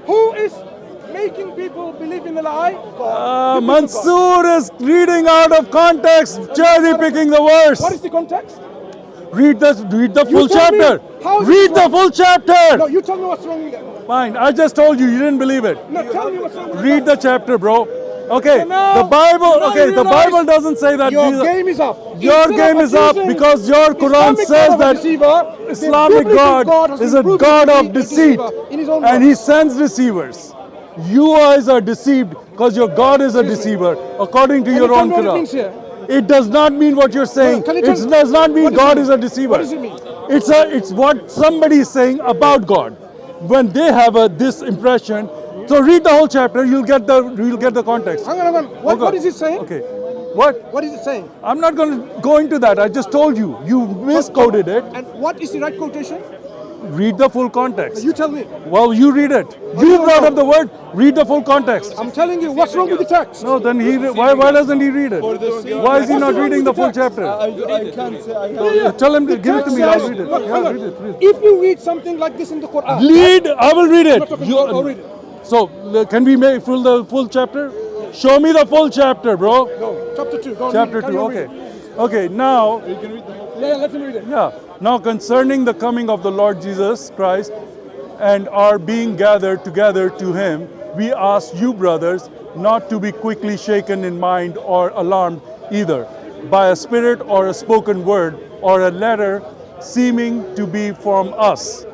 [SPEAKER 2] who is making people believe in a lie? God. Biblical God.
[SPEAKER 3] Mansur is reading out of context, cherry picking the verse.
[SPEAKER 2] What is the context?
[SPEAKER 3] Read the full
[SPEAKER 2] tell me
[SPEAKER 3] chapter.
[SPEAKER 2] how is
[SPEAKER 3] Read
[SPEAKER 2] it
[SPEAKER 3] the
[SPEAKER 2] wrong?
[SPEAKER 3] full chapter.
[SPEAKER 2] No, you tell me what's wrong with it.
[SPEAKER 3] Fine. I just told you. You didn't believe it.
[SPEAKER 2] No, tell me what's wrong with
[SPEAKER 3] Read the chapter, bro. Okay.
[SPEAKER 2] So now-
[SPEAKER 3] The Bible.
[SPEAKER 2] now
[SPEAKER 3] Okay.
[SPEAKER 2] you
[SPEAKER 3] The
[SPEAKER 2] realize
[SPEAKER 3] Bible doesn't say that.
[SPEAKER 2] Your
[SPEAKER 3] Jesus-
[SPEAKER 2] game is up.
[SPEAKER 3] Your
[SPEAKER 2] Instead
[SPEAKER 3] game
[SPEAKER 2] of
[SPEAKER 3] is up
[SPEAKER 2] accusing
[SPEAKER 3] because your Quran
[SPEAKER 2] Islamic
[SPEAKER 3] says
[SPEAKER 2] God of a
[SPEAKER 3] that
[SPEAKER 2] deceiver, the
[SPEAKER 3] Islamic
[SPEAKER 2] biblical
[SPEAKER 3] God
[SPEAKER 2] has
[SPEAKER 3] is
[SPEAKER 2] been
[SPEAKER 3] a
[SPEAKER 2] proven
[SPEAKER 3] God
[SPEAKER 2] to
[SPEAKER 3] of
[SPEAKER 2] be a
[SPEAKER 3] deceit,
[SPEAKER 2] deceiver in his own
[SPEAKER 3] and He
[SPEAKER 2] words.
[SPEAKER 3] sends deceivers. You guys are deceived because your God is a deceiver, according to
[SPEAKER 2] Can
[SPEAKER 3] your
[SPEAKER 2] you tell
[SPEAKER 3] own
[SPEAKER 2] me what it
[SPEAKER 3] Quran.
[SPEAKER 2] means here?
[SPEAKER 3] It does not mean what you're saying.
[SPEAKER 2] Can you
[SPEAKER 3] It
[SPEAKER 2] tell-
[SPEAKER 3] does not mean
[SPEAKER 2] what does it
[SPEAKER 3] God
[SPEAKER 2] mean?
[SPEAKER 3] is a deceiver.
[SPEAKER 2] What does it mean?
[SPEAKER 3] It's what somebody is saying about God when they have this impression. So read the whole chapter. You'll get the context.
[SPEAKER 2] Hang on. What is it saying?
[SPEAKER 3] Okay. What?
[SPEAKER 2] What is it saying?
[SPEAKER 3] I'm not going to go into that. I just told you. You misquoted it.
[SPEAKER 2] And what is the right quotation?
[SPEAKER 3] Read the full context.
[SPEAKER 2] You tell me.
[SPEAKER 3] Well, you read it.
[SPEAKER 2] you
[SPEAKER 3] You
[SPEAKER 2] don't
[SPEAKER 3] brought
[SPEAKER 2] know.
[SPEAKER 3] up the word. Read the full context.
[SPEAKER 2] I'm telling you, what's wrong with the text?
[SPEAKER 3] No, then why doesn't he read it? Why is he not reading the full chapter?
[SPEAKER 6] I can't say.
[SPEAKER 3] Tell him to give it to me. I'll
[SPEAKER 2] Says-
[SPEAKER 3] read it.
[SPEAKER 2] look,
[SPEAKER 3] Yeah,
[SPEAKER 2] hang on.
[SPEAKER 3] read it. Read it.
[SPEAKER 2] If you read something like this in the Quran,
[SPEAKER 3] Read. I will read
[SPEAKER 2] I'm
[SPEAKER 3] it.
[SPEAKER 2] not talking
[SPEAKER 3] You-
[SPEAKER 2] about- I'll read it.
[SPEAKER 3] So can we make the full chapter? Show me the full chapter, bro.
[SPEAKER 2] Go, chapter 2. Go on,
[SPEAKER 3] Chapter
[SPEAKER 2] carry
[SPEAKER 3] 2.
[SPEAKER 2] on
[SPEAKER 3] Okay.
[SPEAKER 2] reading.
[SPEAKER 3] Okay. Now.
[SPEAKER 2] Yeah, let him read it.
[SPEAKER 3] Yeah. Now concerning the coming of the Lord Jesus Christ and our being gathered together to Him, we ask you, brothers, not to be quickly shaken in mind or alarmed either by a spirit or a spoken word or a letter seeming to be from us,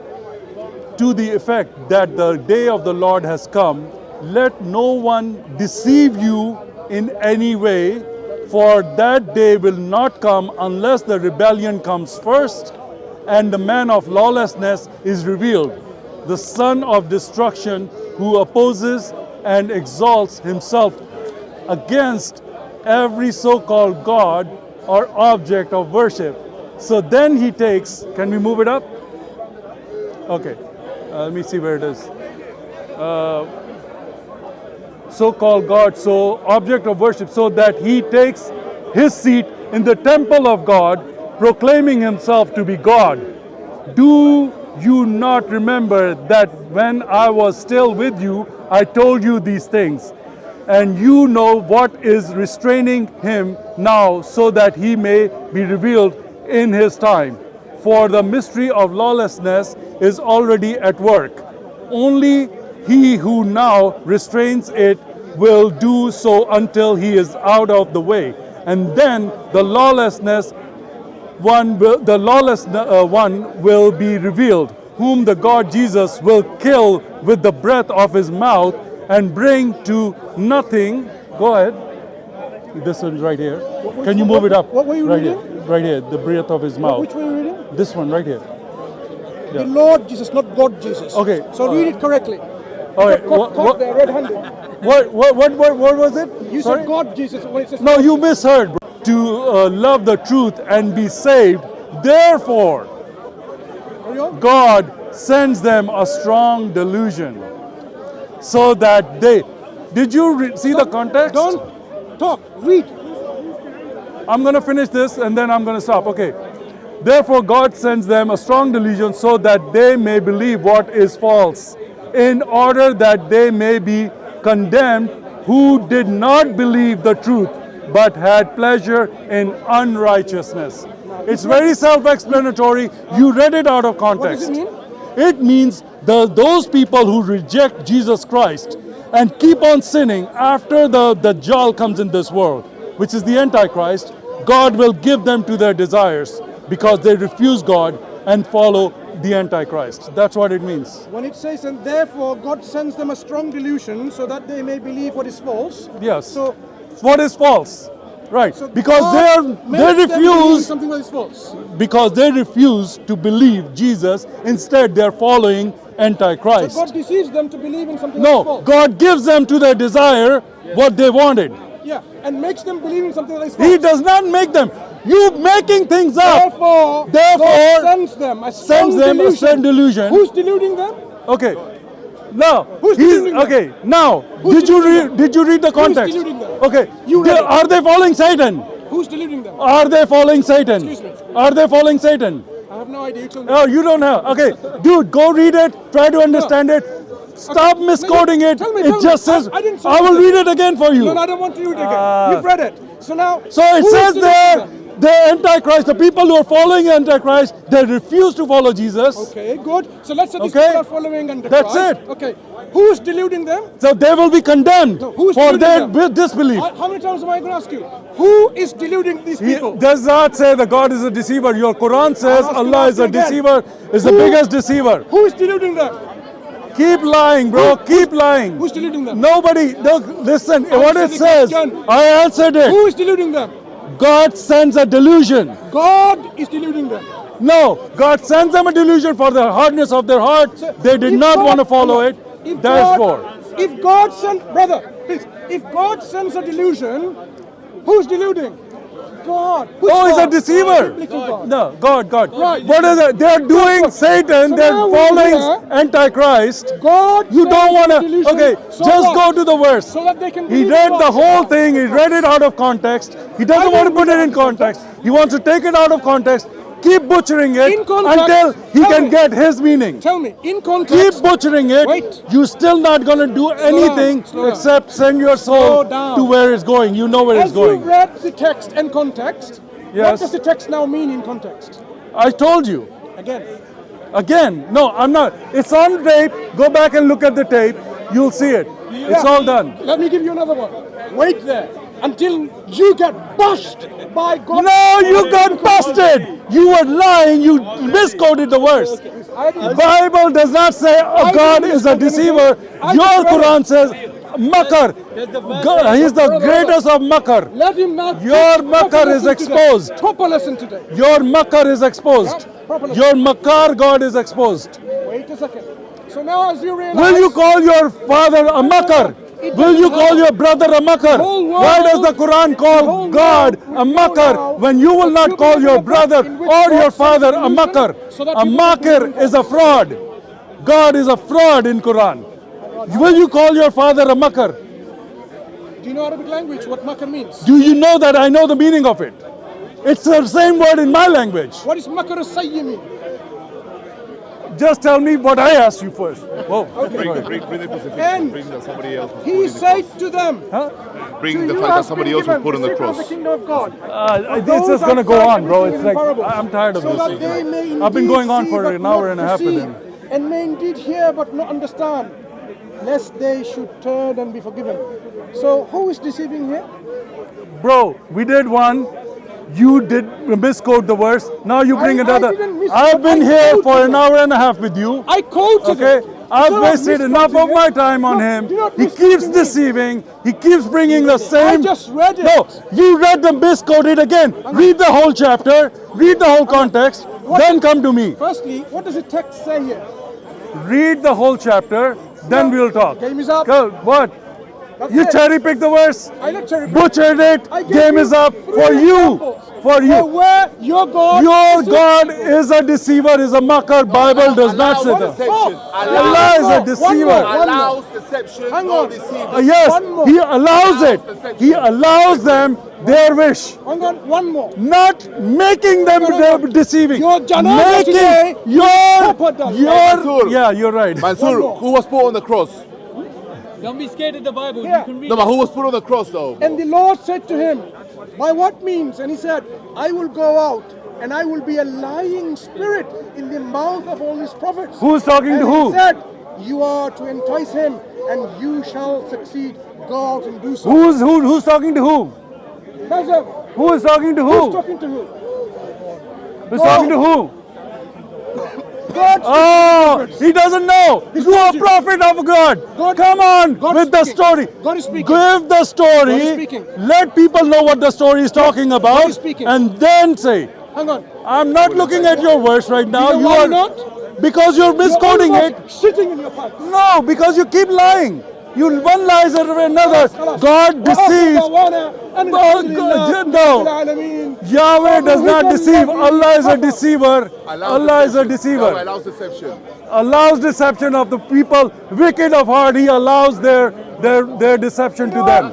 [SPEAKER 3] to the effect that the day of the Lord has come. Let no one deceive you in any way, for that day will not come unless the rebellion comes first and the man of lawlessness is revealed, the son of destruction, who opposes and exalts himself against every so-called God or object of worship. So then he takes, can we move it up? Okay, let me see where it is. So-called God, so object of worship, so that he takes his seat in the temple of God, proclaiming himself to be God. Do you not remember that when I was still with you, I told you these things? And you know what is restraining him now, so that he may be revealed in his time. For the mystery of lawlessness is already at work. Only he who now restrains it will do so until he is out of the way. And then the lawless one will be revealed, whom the God Jesus will kill with the breath of his mouth and bring to nothing. Go ahead. This one's right here. Can you move it up?
[SPEAKER 2] What were you
[SPEAKER 3] right
[SPEAKER 2] reading?
[SPEAKER 3] here. Right here. The breath of his mouth.
[SPEAKER 2] Which way are you reading?
[SPEAKER 3] This one right here.
[SPEAKER 2] The Lord Jesus, not God Jesus.
[SPEAKER 3] Okay.
[SPEAKER 2] So read it correctly.
[SPEAKER 3] Okay.
[SPEAKER 2] Caught there, red-handed.
[SPEAKER 3] What was it?
[SPEAKER 2] You
[SPEAKER 3] Sorry?
[SPEAKER 2] said God Jesus when it says
[SPEAKER 3] No, you misheard, bro. To love the truth and be saved. Therefore,
[SPEAKER 2] Carry on.
[SPEAKER 3] God sends them a strong delusion, so that they. Did you see the context?
[SPEAKER 2] Don't talk. Read.
[SPEAKER 3] I'm going to finish this and then I'm going to stop. Okay. Therefore, God sends them a strong delusion, so that they may believe what is false, in order that they may be condemned who did not believe the truth, but had pleasure in unrighteousness. It's very self-explanatory. You read it out of context.
[SPEAKER 2] What does it mean?
[SPEAKER 3] It means those people who reject Jesus Christ and keep on sinning after the Dajjal comes in this world, which is the Antichrist, God will give them to their desires because they refuse God and follow the Antichrist. That's what it means.
[SPEAKER 2] When it says, and therefore God sends them a strong delusion so that they may believe what is false.
[SPEAKER 3] Yes.
[SPEAKER 2] So
[SPEAKER 3] What is false? Right.
[SPEAKER 2] so
[SPEAKER 3] Because
[SPEAKER 2] God
[SPEAKER 3] they
[SPEAKER 2] makes them believe
[SPEAKER 3] refuse
[SPEAKER 2] something that is false.
[SPEAKER 3] because they refuse to believe Jesus. Instead, they're following Antichrist.
[SPEAKER 2] So God deceives them to believe in something that is
[SPEAKER 3] No,
[SPEAKER 2] false.
[SPEAKER 3] God gives them to their desire what they wanted.
[SPEAKER 2] Yeah, and makes them believe in something that is false.
[SPEAKER 3] He does not make them. You making things up.
[SPEAKER 2] Therefore,
[SPEAKER 3] Therefore,
[SPEAKER 2] God sends them a strong delusion.
[SPEAKER 3] strong delusion.
[SPEAKER 2] Who's deluding them?
[SPEAKER 3] Okay. Now,
[SPEAKER 2] Who's deluding them?
[SPEAKER 3] okay. Now,
[SPEAKER 2] Who's deluding them?
[SPEAKER 3] did you read the context?
[SPEAKER 2] deluding them?
[SPEAKER 3] Okay.
[SPEAKER 2] You read it.
[SPEAKER 3] Are they following Satan?
[SPEAKER 2] Who's deluding them?
[SPEAKER 3] Are they following Satan?
[SPEAKER 2] Excuse me.
[SPEAKER 3] Are they following Satan?
[SPEAKER 2] I have no idea. You tell me.
[SPEAKER 3] No, you don't have. Okay, dude, go read it. Try to understand it. Stop
[SPEAKER 2] Okay,
[SPEAKER 3] misquoting it.
[SPEAKER 2] tell me,
[SPEAKER 3] It
[SPEAKER 2] tell me.
[SPEAKER 3] just says.
[SPEAKER 2] I didn't say
[SPEAKER 3] I will
[SPEAKER 2] that.
[SPEAKER 3] read it again for you.
[SPEAKER 2] No, I don't want to read it again. You've read it. So now,
[SPEAKER 3] So it
[SPEAKER 2] who's
[SPEAKER 3] says
[SPEAKER 2] deluding
[SPEAKER 3] there,
[SPEAKER 2] them?
[SPEAKER 3] the Antichrist, the people who are following Antichrist, they refuse to follow Jesus.
[SPEAKER 2] Okay, good. So let's say these
[SPEAKER 3] Okay.
[SPEAKER 2] people are following under
[SPEAKER 3] That's
[SPEAKER 2] Christ.
[SPEAKER 3] it.
[SPEAKER 2] Okay. Who's deluding them?
[SPEAKER 3] So they will be condemned
[SPEAKER 2] No, who's
[SPEAKER 3] for
[SPEAKER 2] deluding
[SPEAKER 3] their
[SPEAKER 2] them?
[SPEAKER 3] disbelief.
[SPEAKER 2] How many times am I going to ask you? Who is deluding these
[SPEAKER 3] He
[SPEAKER 2] people?
[SPEAKER 3] does not say that God is a deceiver. Your Quran says
[SPEAKER 2] I'll ask you,
[SPEAKER 3] Allah is a
[SPEAKER 2] again.
[SPEAKER 3] deceiver, is the
[SPEAKER 2] Who-
[SPEAKER 3] biggest deceiver.
[SPEAKER 2] Who is deluding them?
[SPEAKER 3] Keep lying, bro. Keep lying.
[SPEAKER 2] Who's deluding them?
[SPEAKER 3] Nobody. Look, listen. What it
[SPEAKER 2] the
[SPEAKER 3] says,
[SPEAKER 2] question.
[SPEAKER 3] I answered it.
[SPEAKER 2] Who is deluding them?
[SPEAKER 3] God sends a delusion.
[SPEAKER 2] God is deluding them.
[SPEAKER 3] No, God sends them a delusion for the hardness of their heart.
[SPEAKER 2] So
[SPEAKER 3] They did
[SPEAKER 2] if
[SPEAKER 3] not
[SPEAKER 2] God-
[SPEAKER 3] want to follow it.
[SPEAKER 2] If
[SPEAKER 3] Therefore,
[SPEAKER 2] if God sends, brother, please, if God sends a delusion, who's deluding? God. Who's
[SPEAKER 3] oh, he's a
[SPEAKER 2] God?
[SPEAKER 3] deceiver.
[SPEAKER 2] Biblical God.
[SPEAKER 3] No, God.
[SPEAKER 2] Right.
[SPEAKER 3] What is it? They're doing Satan.
[SPEAKER 2] So
[SPEAKER 3] They're
[SPEAKER 2] now we're
[SPEAKER 3] following
[SPEAKER 2] here.
[SPEAKER 3] Antichrist.
[SPEAKER 2] God
[SPEAKER 3] You
[SPEAKER 2] sends
[SPEAKER 3] don't want
[SPEAKER 2] a
[SPEAKER 3] to.
[SPEAKER 2] delusion,
[SPEAKER 3] Okay,
[SPEAKER 2] so
[SPEAKER 3] just
[SPEAKER 2] what?
[SPEAKER 3] go to the verse.
[SPEAKER 2] So that they can
[SPEAKER 3] He
[SPEAKER 2] believe
[SPEAKER 3] read
[SPEAKER 2] God.
[SPEAKER 3] the whole thing. He read it out of context. He doesn't want to put it in context. He wants to take it out of context. Keep butchering it
[SPEAKER 2] In context,
[SPEAKER 3] until he
[SPEAKER 2] tell
[SPEAKER 3] can
[SPEAKER 2] me.
[SPEAKER 3] get his meaning.
[SPEAKER 2] Tell me, in
[SPEAKER 3] Keep
[SPEAKER 2] context.
[SPEAKER 3] butchering it.
[SPEAKER 2] Wait.
[SPEAKER 3] You're still not going to do anything
[SPEAKER 2] slow down.
[SPEAKER 3] except send your
[SPEAKER 2] Slow
[SPEAKER 3] soul
[SPEAKER 2] down.
[SPEAKER 3] to where it's going. You know where it's
[SPEAKER 2] As you
[SPEAKER 3] going.
[SPEAKER 2] read the text and context, what
[SPEAKER 3] Yes.
[SPEAKER 2] does the text now mean in context?
[SPEAKER 3] I told you.
[SPEAKER 2] Again.
[SPEAKER 3] No, I'm not. It's on tape. Go back and look at the tape. You'll see it. It's
[SPEAKER 2] Yeah.
[SPEAKER 3] all done.
[SPEAKER 2] Let me give you another one. Wait there until you get bashed by God.
[SPEAKER 3] No, you got busted. You were lying. You misquoted the verse.
[SPEAKER 2] I didn't-
[SPEAKER 3] Bible does not say God is a deceiver. Your Quran says Makar. God, he's the greatest of Makar.
[SPEAKER 2] Let him now.
[SPEAKER 3] Your
[SPEAKER 2] take
[SPEAKER 3] Makar
[SPEAKER 2] proper
[SPEAKER 3] is
[SPEAKER 2] lesson
[SPEAKER 3] exposed.
[SPEAKER 2] Today. Proper lesson today.
[SPEAKER 3] Your Makar is exposed.
[SPEAKER 2] Yeah, properly.
[SPEAKER 3] Your Makar God is exposed.
[SPEAKER 2] Wait a second. So now, as you realize,
[SPEAKER 3] Will you call your father a Makar? Will you call your brother a Makar?
[SPEAKER 2] whole world-
[SPEAKER 3] Why does the Quran
[SPEAKER 2] the
[SPEAKER 3] call
[SPEAKER 2] whole
[SPEAKER 3] God
[SPEAKER 2] world
[SPEAKER 3] a
[SPEAKER 2] would know
[SPEAKER 3] Makar
[SPEAKER 2] now
[SPEAKER 3] when you will
[SPEAKER 2] that
[SPEAKER 3] not
[SPEAKER 2] you
[SPEAKER 3] call
[SPEAKER 2] believe
[SPEAKER 3] your
[SPEAKER 2] in a
[SPEAKER 3] brother
[SPEAKER 2] in which
[SPEAKER 3] or
[SPEAKER 2] God
[SPEAKER 3] your
[SPEAKER 2] sends
[SPEAKER 3] father a
[SPEAKER 2] solution
[SPEAKER 3] Makar?
[SPEAKER 2] so that
[SPEAKER 3] A
[SPEAKER 2] you can
[SPEAKER 3] Makar
[SPEAKER 2] believe in
[SPEAKER 3] is a fraud. God is a fraud in Quran. Will you call your father a Makar?
[SPEAKER 2] Do you know Arabic language? What makar means?
[SPEAKER 3] Do you know that I know the meaning of it? It's the same word in my language.
[SPEAKER 2] What is makar as-sayyi mean?
[SPEAKER 3] Just tell me what I asked you first. Whoa.
[SPEAKER 1] Bring the crucifixion.
[SPEAKER 2] And
[SPEAKER 1] Bring that somebody else was
[SPEAKER 2] he
[SPEAKER 1] put in the
[SPEAKER 2] said
[SPEAKER 1] cross.
[SPEAKER 2] to them,
[SPEAKER 1] Bring the
[SPEAKER 2] "You
[SPEAKER 1] fact that
[SPEAKER 2] have
[SPEAKER 1] somebody
[SPEAKER 2] been
[SPEAKER 1] else was
[SPEAKER 2] given
[SPEAKER 1] put on the
[SPEAKER 2] secret of
[SPEAKER 1] cross.
[SPEAKER 2] the kingdom of God.
[SPEAKER 3] It's
[SPEAKER 2] Those
[SPEAKER 3] just
[SPEAKER 2] are
[SPEAKER 3] going to go
[SPEAKER 2] found
[SPEAKER 3] on, bro.
[SPEAKER 2] written
[SPEAKER 3] It's
[SPEAKER 2] in
[SPEAKER 3] like,
[SPEAKER 2] parables,
[SPEAKER 3] I'm tired of
[SPEAKER 2] so
[SPEAKER 3] this.
[SPEAKER 2] that they may
[SPEAKER 3] I've been
[SPEAKER 2] indeed
[SPEAKER 3] going on
[SPEAKER 2] see
[SPEAKER 3] for
[SPEAKER 2] but
[SPEAKER 3] an hour
[SPEAKER 2] not
[SPEAKER 3] and a half with
[SPEAKER 2] perceive,
[SPEAKER 3] him.
[SPEAKER 2] and may indeed hear but not understand, lest they should turn and be forgiven." So who is deceiving here?
[SPEAKER 3] Bro, we did one. You did misquote the verse. Now you bring
[SPEAKER 2] I
[SPEAKER 3] another.
[SPEAKER 2] didn't misquote,
[SPEAKER 3] I've been
[SPEAKER 2] I
[SPEAKER 3] here
[SPEAKER 2] quoted
[SPEAKER 3] for an
[SPEAKER 2] it.
[SPEAKER 3] hour and a half with you.
[SPEAKER 2] I quoted
[SPEAKER 3] Okay,
[SPEAKER 2] it.
[SPEAKER 3] I've
[SPEAKER 2] Do not
[SPEAKER 3] wasted enough of
[SPEAKER 2] misquote
[SPEAKER 3] my
[SPEAKER 2] it.
[SPEAKER 3] time on
[SPEAKER 2] No,
[SPEAKER 3] him.
[SPEAKER 2] do not
[SPEAKER 3] He
[SPEAKER 2] misquote
[SPEAKER 3] keeps
[SPEAKER 2] me.
[SPEAKER 3] deceiving. He keeps bringing the same.
[SPEAKER 2] I just read it.
[SPEAKER 3] No, you read the misquoted again. Read the whole chapter. Read the whole context. Then come to me.
[SPEAKER 2] Firstly, what does the text say here?
[SPEAKER 3] Read the whole chapter. Then we'll talk.
[SPEAKER 2] Game is up.
[SPEAKER 3] Go. What?
[SPEAKER 2] That's
[SPEAKER 3] You
[SPEAKER 2] it.
[SPEAKER 3] cherry pick the verse.
[SPEAKER 2] I not cherry pick.
[SPEAKER 3] Butchered it.
[SPEAKER 2] I gave
[SPEAKER 3] Game
[SPEAKER 2] you
[SPEAKER 3] is up
[SPEAKER 2] three
[SPEAKER 3] for you.
[SPEAKER 2] examples
[SPEAKER 3] For you.
[SPEAKER 2] where your God
[SPEAKER 3] Your
[SPEAKER 2] is
[SPEAKER 3] God is a deceiver, is a makar. Bible does not say that.
[SPEAKER 1] Deception.
[SPEAKER 3] Allah is a
[SPEAKER 2] One
[SPEAKER 3] deceiver.
[SPEAKER 2] more.
[SPEAKER 1] Allows deception.
[SPEAKER 2] Hang
[SPEAKER 1] No
[SPEAKER 2] on.
[SPEAKER 1] deceiver.
[SPEAKER 3] Yes,
[SPEAKER 2] One more.
[SPEAKER 3] He allows it. He allows them their wish.
[SPEAKER 2] Hang on, one more.
[SPEAKER 3] Not making them deceiving.
[SPEAKER 2] Your janazah today
[SPEAKER 3] Making your,
[SPEAKER 2] proper done.
[SPEAKER 1] Mansur.
[SPEAKER 3] yeah, you're right.
[SPEAKER 1] Mansur,
[SPEAKER 2] more.
[SPEAKER 1] who was put on the cross?
[SPEAKER 5] Don't be scared of the Bible.
[SPEAKER 2] Yeah.
[SPEAKER 5] You can read
[SPEAKER 1] No, but who was put on the cross though?
[SPEAKER 2] And the Lord said to him, "By what means?" And he said, "I will go out and I will be a lying spirit in the mouth of all his prophets."
[SPEAKER 3] Who's talking
[SPEAKER 2] and
[SPEAKER 3] to who?
[SPEAKER 2] He said, "You are to entice him and you shall succeed. Go out and do so."
[SPEAKER 3] Who's talking to who?
[SPEAKER 2] Mansur,
[SPEAKER 3] Who is talking to
[SPEAKER 2] who's
[SPEAKER 3] who?
[SPEAKER 2] talking to who?
[SPEAKER 3] Who's talking to who?
[SPEAKER 2] God.
[SPEAKER 3] Oh, he doesn't know. You are a prophet of God.
[SPEAKER 2] God-
[SPEAKER 3] Come on
[SPEAKER 2] God
[SPEAKER 3] with the
[SPEAKER 2] speaking.
[SPEAKER 3] story.
[SPEAKER 2] God is speaking.
[SPEAKER 3] Give the story.
[SPEAKER 2] God is speaking.
[SPEAKER 3] Let people know what the story is talking about.
[SPEAKER 2] is speaking.
[SPEAKER 3] And then say,
[SPEAKER 2] Hang on.
[SPEAKER 3] I'm not looking at your verse right now.
[SPEAKER 2] You know why not?
[SPEAKER 3] Because you're misquoting
[SPEAKER 2] You're
[SPEAKER 3] it.
[SPEAKER 2] almost sitting in your pants.
[SPEAKER 3] No, because you keep lying. You one lies after another. God deceives. No. Yahweh does not deceive. Allah is a deceiver. Allah is a
[SPEAKER 1] Yahweh
[SPEAKER 3] deceiver.
[SPEAKER 1] allows deception.
[SPEAKER 3] Allows deception of the people, wicked of heart. He allows their deception to them.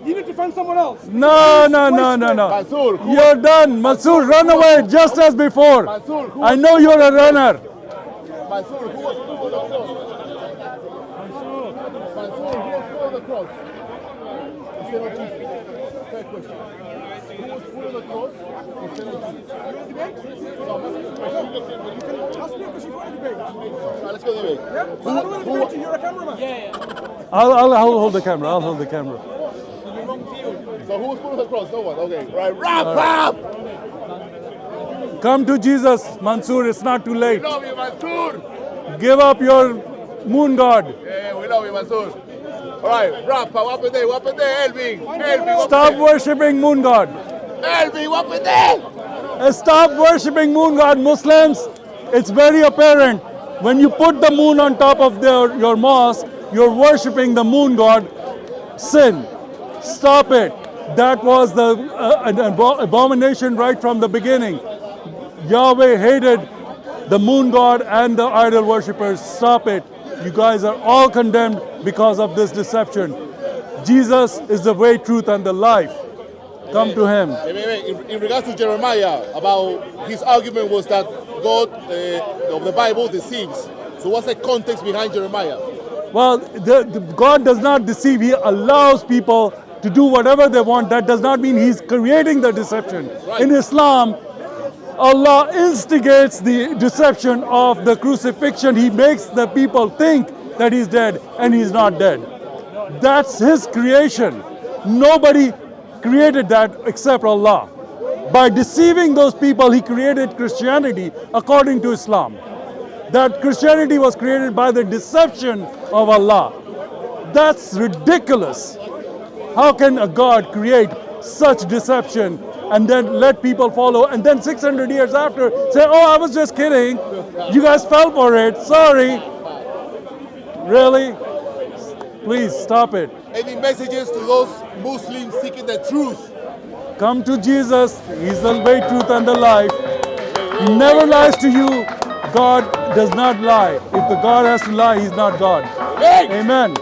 [SPEAKER 2] You need to find someone else.
[SPEAKER 3] No.
[SPEAKER 1] Mansur, who
[SPEAKER 3] You're done. Mansur, run away just as before.
[SPEAKER 1] Mansur, who
[SPEAKER 3] I know you're a runner.
[SPEAKER 1] Mansur, who was put on the cross? Mansur, who was put on the cross? He said, "Oh, Jesus." fair question. Who was put on the cross instead of Jesus?
[SPEAKER 2] Ask me a question for a debate.
[SPEAKER 1] Let's go debate.
[SPEAKER 2] Yeah? I don't want to debate you. You're a cameraman.
[SPEAKER 3] I'll hold the camera. I'll hold the camera.
[SPEAKER 1] So who was put on the cross? No one. Okay. Right. Wrap up!
[SPEAKER 3] Come to Jesus, Mansur. It's not too late.
[SPEAKER 1] We love you, Mansur.
[SPEAKER 3] Give up your moon god.
[SPEAKER 1] Yeah, we love you, Mansur. All right. Wrap up. What day? Elvin.
[SPEAKER 3] Stop worshipping moon god.
[SPEAKER 1] Elvin, what day?
[SPEAKER 3] Stop worshipping moon god, Muslims. It's very apparent. When you put the moon on top of your mosque, you're worshipping the moon god. Sin. Stop it. That was an abomination right from the beginning. Yahweh hated the moon god and the idol worshippers. Stop it. You guys are all condemned because of this deception. Jesus is the way, truth, and the life. Come to him.
[SPEAKER 1] In regards to Jeremiah, about his argument was that God of the Bible deceives. So what's the context behind Jeremiah?
[SPEAKER 3] Well, God does not deceive. He allows people to do whatever they want. That does not mean he's creating the deception.
[SPEAKER 1] Right.
[SPEAKER 3] In Islam, Allah instigates the deception of the crucifixion. He makes the people think that he's dead and he's not dead. That's his creation. Nobody created that except Allah. By deceiving those people, he created Christianity according to Islam. That Christianity was created by the deception of Allah. That's ridiculous. How can a God create such deception and then let people follow, and then 600 years after say, oh, I was just kidding. You guys fell for it. Sorry. Really? Please stop it.
[SPEAKER 1] Any messages to those Muslims seeking the truth?
[SPEAKER 3] Come to Jesus. He's the way, truth, and the life. He never lies to you. God does not lie. If the God has to lie, he's not God. Amen.